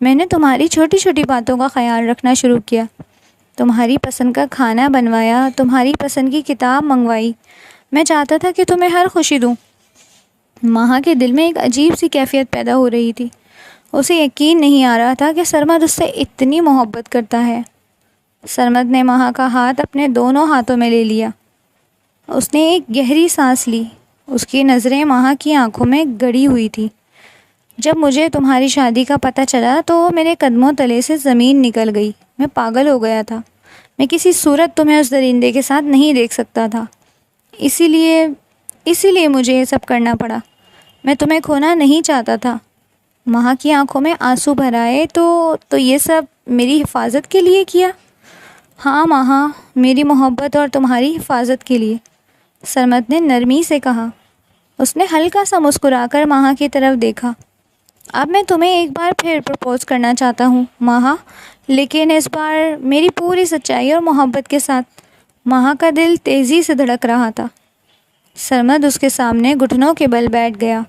میں نے تمہاری چھوٹی چھوٹی باتوں کا خیال رکھنا شروع کیا، تمہاری پسند کا کھانا بنوایا، تمہاری پسند کی کتاب منگوائی۔ میں چاہتا تھا کہ تمہیں ہر خوشی دوں۔ مہا کے دل میں ایک عجیب سی کیفیت پیدا ہو رہی تھی۔ اسے یقین نہیں آ رہا تھا کہ سرمد اس سے اتنی محبت کرتا ہے۔ سرمد نے مہا کا ہاتھ اپنے دونوں ہاتھوں میں لے لیا۔ اس نے ایک گہری سانس لی۔ اس کی نظریں مہا کی آنکھوں میں گڑی ہوئی تھی۔ جب مجھے تمہاری شادی کا پتہ چلا تو میرے قدموں تلے سے زمین نکل گئی۔ میں پاگل ہو گیا تھا۔ میں کسی صورت تمہیں اس درندے کے ساتھ نہیں دیکھ سکتا تھا، اسی لیے مجھے یہ سب کرنا پڑا۔ میں تمہیں کھونا نہیں چاہتا تھا۔ مہا کی آنکھوں میں آنسو بھر آئے۔ تو یہ سب میری حفاظت کے لیے کیا؟ ہاں مہا، میری محبت اور تمہاری حفاظت کے لیے، سرمد نے نرمی سے کہا۔ اس نے ہلکا سا مسکرا کر مہا کی طرف دیکھا۔ اب میں تمہیں ایک بار پھر پرپوز کرنا چاہتا ہوں مہا، لیکن اس بار میری پوری سچائی اور محبت کے ساتھ۔ مہا کا دل تیزی سے دھڑک رہا تھا۔ سرمد اس کے سامنے گھٹنوں کے بل بیٹھ گیا۔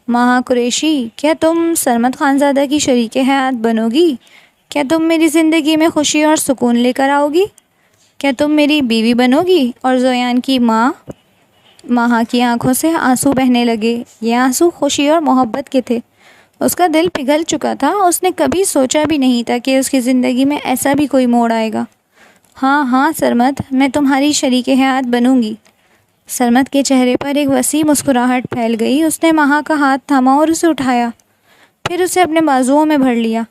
مہا قریشی، کیا تم سرمد خانزادہ کی شریک حیات بنو گی؟ کیا تم میری زندگی میں خوشی اور سکون لے کر آؤ گی؟ کیا تم میری بیوی بنو گی اور زویان کی ماں؟ مہا کی آنکھوں سے آنسو بہنے لگے۔ یہ آنسو خوشی اور محبت کے تھے۔ اس کا دل پگھل چکا تھا۔ اس نے کبھی سوچا بھی نہیں تھا کہ اس کی زندگی میں ایسا بھی کوئی موڑ آئے گا۔ ہاں سرمد، میں تمہاری شریک حیات بنوں گی۔ سرمد کے چہرے پر ایک وسیع مسکراہٹ پھیل گئی۔ اس نے مہا کا ہاتھ تھاما اور اسے اٹھایا، پھر اسے اپنے بازوؤں میں بھر لیا۔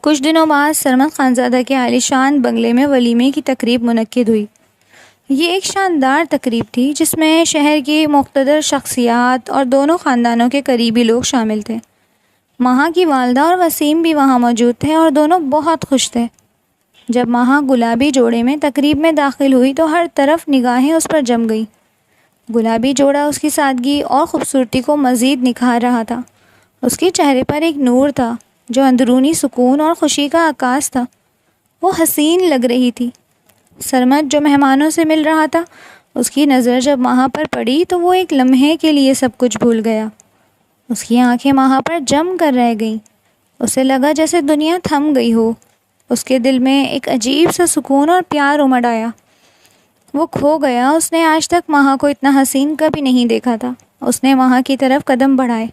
کچھ دنوں بعد سرمد خانزادہ کے عالیشان بنگلے میں ولیمے کی تقریب منعقد ہوئی۔ یہ ایک شاندار تقریب تھی جس میں شہر کی مقتدر شخصیات اور دونوں خاندانوں کے قریبی لوگ شامل تھے۔ مہا کی والدہ اور وسیم بھی وہاں موجود تھے اور دونوں بہت خوش تھے۔ جب مہا گلابی جوڑے میں تقریب میں داخل ہوئی تو ہر طرف نگاہیں اس پر جم گئیں۔ گلابی جوڑا اس کی سادگی اور خوبصورتی کو مزید نکھار رہا تھا۔ اس کے چہرے پر ایک نور تھا جو اندرونی سکون اور خوشی کا عکاس تھا۔ وہ حسین لگ رہی تھی۔ سرمد جو مہمانوں سے مل رہا تھا، اس کی نظر جب مہا پر پڑی تو وہ ایک لمحے کے لیے سب کچھ بھول گیا۔ اس کی آنکھیں مہا پر جم کر رہ گئیں۔ اسے لگا جیسے دنیا تھم گئی ہو۔ اس کے دل میں ایک عجیب سا سکون اور پیار امڑ آیا۔ وہ کھو گیا۔ اس نے آج تک مہا کو اتنا حسین کبھی نہیں دیکھا تھا۔ اس نے مہا کی طرف قدم بڑھائے۔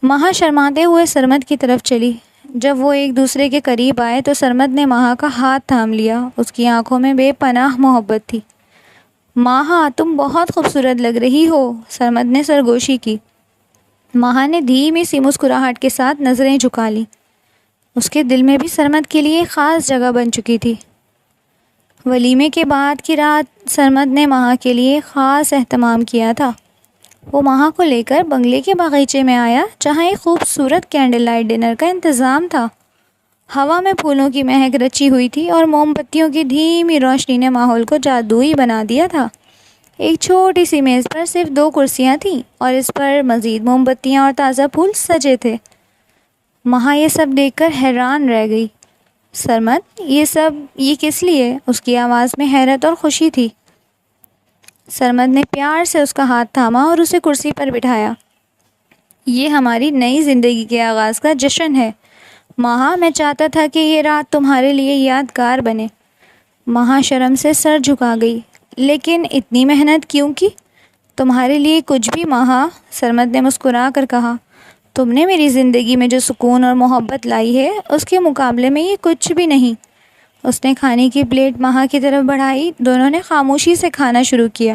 مہا شرماتے ہوئے سرمد کی طرف چلی۔ جب وہ ایک دوسرے کے قریب آئے تو سرمد نے مہا کا ہاتھ تھام لیا۔ اس کی آنکھوں میں بے پناہ محبت تھی۔ مہا، تم بہت خوبصورت لگ رہی ہو، سرمد نے سرگوشی کی۔ مہا نے دھیمی سی مسکراہٹ کے ساتھ نظریں جھکا لیں۔ اس کے دل میں بھی سرمد کے لیے خاص جگہ بن چکی تھی۔ ولیمے کے بعد کی رات سرمد نے مہا کے لیے خاص اہتمام کیا تھا۔ وہ مہا کو لے کر بنگلے کے باغیچے میں آیا جہاں ایک خوبصورت کینڈل لائٹ ڈنر کا انتظام تھا۔ ہوا میں پھولوں کی مہک رچی ہوئی تھی اور موم بتیوں کی دھیمی روشنی نے ماحول کو جادوئی بنا دیا تھا۔ ایک چھوٹی سی میز پر صرف 2 کرسیاں تھیں اور اس پر مزید موم بتیاں اور تازہ پھول سجے تھے۔ مہا یہ سب دیکھ کر حیران رہ گئی۔ سرمد، یہ کس لیے؟ اس کی آواز میں حیرت اور خوشی تھی۔ سرمد نے پیار سے اس کا ہاتھ تھاما اور اسے کرسی پر بٹھایا۔ یہ ہماری نئی زندگی کے آغاز کا جشن ہے مہا، میں چاہتا تھا کہ یہ رات تمہارے لیے یادگار بنے۔ مہا شرم سے سر جھکا گئی۔ لیکن اتنی محنت کیوں کی؟ تمہارے لیے کچھ بھی مہا، سرمد نے مسکرا کر کہا۔ تم نے میری زندگی میں جو سکون اور محبت لائی ہے اس کے مقابلے میں یہ کچھ بھی نہیں۔ اس نے کھانے کی پلیٹ مہا کی طرف بڑھائی۔ دونوں نے خاموشی سے کھانا شروع کیا۔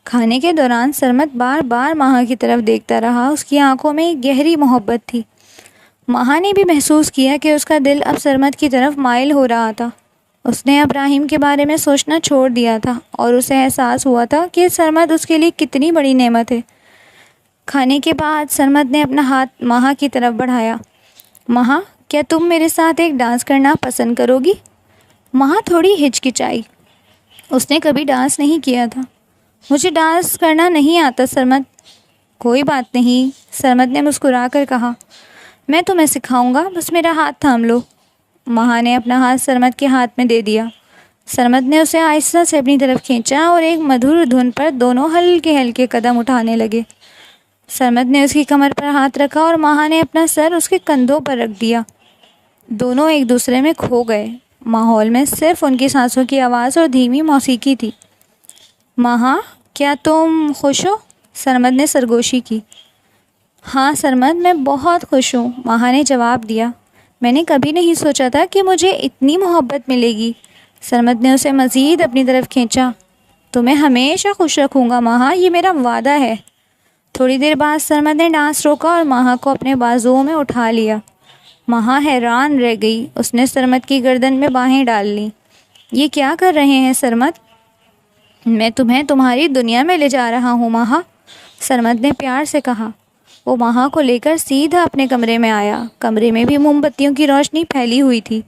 کھانے کے دوران سرمد بار بار مہا کی طرف دیکھتا رہا۔ اس کی آنکھوں میں ایک گہری محبت تھی۔ مہا نے بھی محسوس کیا کہ اس کا دل اب سرمد کی طرف مائل ہو رہا تھا۔ اس نے اب راحیم کے بارے میں سوچنا چھوڑ دیا تھا اور اسے احساس ہوا تھا کہ سرمد اس کے لیے کتنی بڑی نعمت ہے۔ کھانے کے بعد سرمد نے اپنا ہاتھ مہا کی طرف بڑھایا۔ مہا، کیا تم میرے ساتھ ایک ڈانس کرنا پسند کرو گی؟ مہا تھوڑی ہچکچائی۔ اس نے کبھی ڈانس نہیں کیا تھا۔ مجھے ڈانس کرنا نہیں آتا سرمد۔ کوئی بات نہیں، سرمد نے مسکرا کر کہا، میں تمہیں سکھاؤں گا، بس میرا ہاتھ تھام لو۔ مہا نے اپنا ہاتھ سرمد کے ہاتھ میں دے دیا۔ سرمد نے اسے آہستہ سے اپنی طرف کھینچا اور ایک مدھر دھن پر دونوں ہلکے ہلکے قدم اٹھانے لگے۔ سرمد نے اس کی کمر پر ہاتھ رکھا اور مہا نے اپنا سر اس کے کندھوں پر رکھ دیا۔ دونوں ایک دوسرے میں کھو گئے۔ ماحول میں صرف ان کی سانسوں کی آواز اور دھیمی موسیقی تھی۔ مہا، کیا تم خوش ہو؟ سرمد نے سرگوشی کی۔ ہاں سرمد، میں بہت خوش ہوں، مہا نے جواب دیا۔ میں نے کبھی نہیں سوچا تھا کہ مجھے اتنی محبت ملے گی۔ سرمد نے اسے مزید اپنی طرف کھینچا۔ تمہیں ہمیشہ خوش رکھوں گا مہا، یہ میرا وعدہ ہے۔ تھوڑی دیر بعد سرمد نے ڈانس روکا اور مہا کو اپنے بازوؤں میں اٹھا لیا۔ مہا حیران رہ گئی۔ اس نے سرمد کی گردن میں باہیں ڈال لیں۔ یہ کیا کر رہے ہیں سرمد؟ میں تمہیں تمہاری دنیا میں لے جا رہا ہوں مہا، سرمد نے پیار سے کہا۔ وہ مہا کو لے کر سیدھا اپنے کمرے میں آیا۔ کمرے میں بھی موم بتیوں کی روشنی پھیلی ہوئی تھی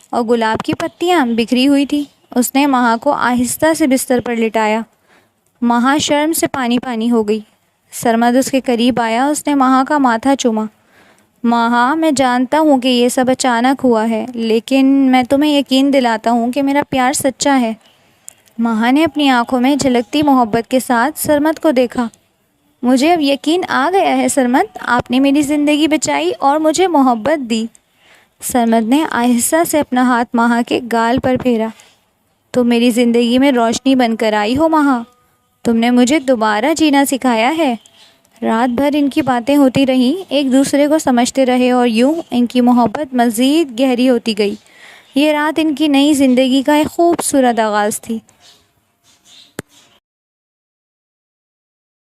اور گلاب کی پتیاں بکھری ہوئی تھی۔ اس نے مہا کو آہستہ سے بستر پر لٹایا۔ مہا شرم سے پانی پانی ہو گئی۔ سرمد اس کے قریب آیا۔ اس نے مہا کا ماتھا چوما۔ مہا، میں جانتا ہوں کہ یہ سب اچانک ہوا ہے، لیکن میں تمہیں یقین دلاتا ہوں کہ میرا پیار سچا ہے۔ مہا نے اپنی آنکھوں میں جھلکتی محبت کے ساتھ سرمد کو دیکھا۔ مجھے اب یقین آ گیا ہے سرمد، آپ نے میری زندگی بچائی اور مجھے محبت دی۔ سرمد نے آہستہ سے اپنا ہاتھ مہا کے گال پر پھیرا۔ تم میری زندگی میں روشنی بن کر آئی ہو مہا، تم نے مجھے دوبارہ جینا سکھایا ہے۔ رات بھر ان کی باتیں ہوتی رہیں، ایک دوسرے کو سمجھتے رہے اور یوں ان کی محبت مزید گہری ہوتی گئی۔ یہ رات ان کی نئی زندگی کا ایک خوبصورت آغاز تھی۔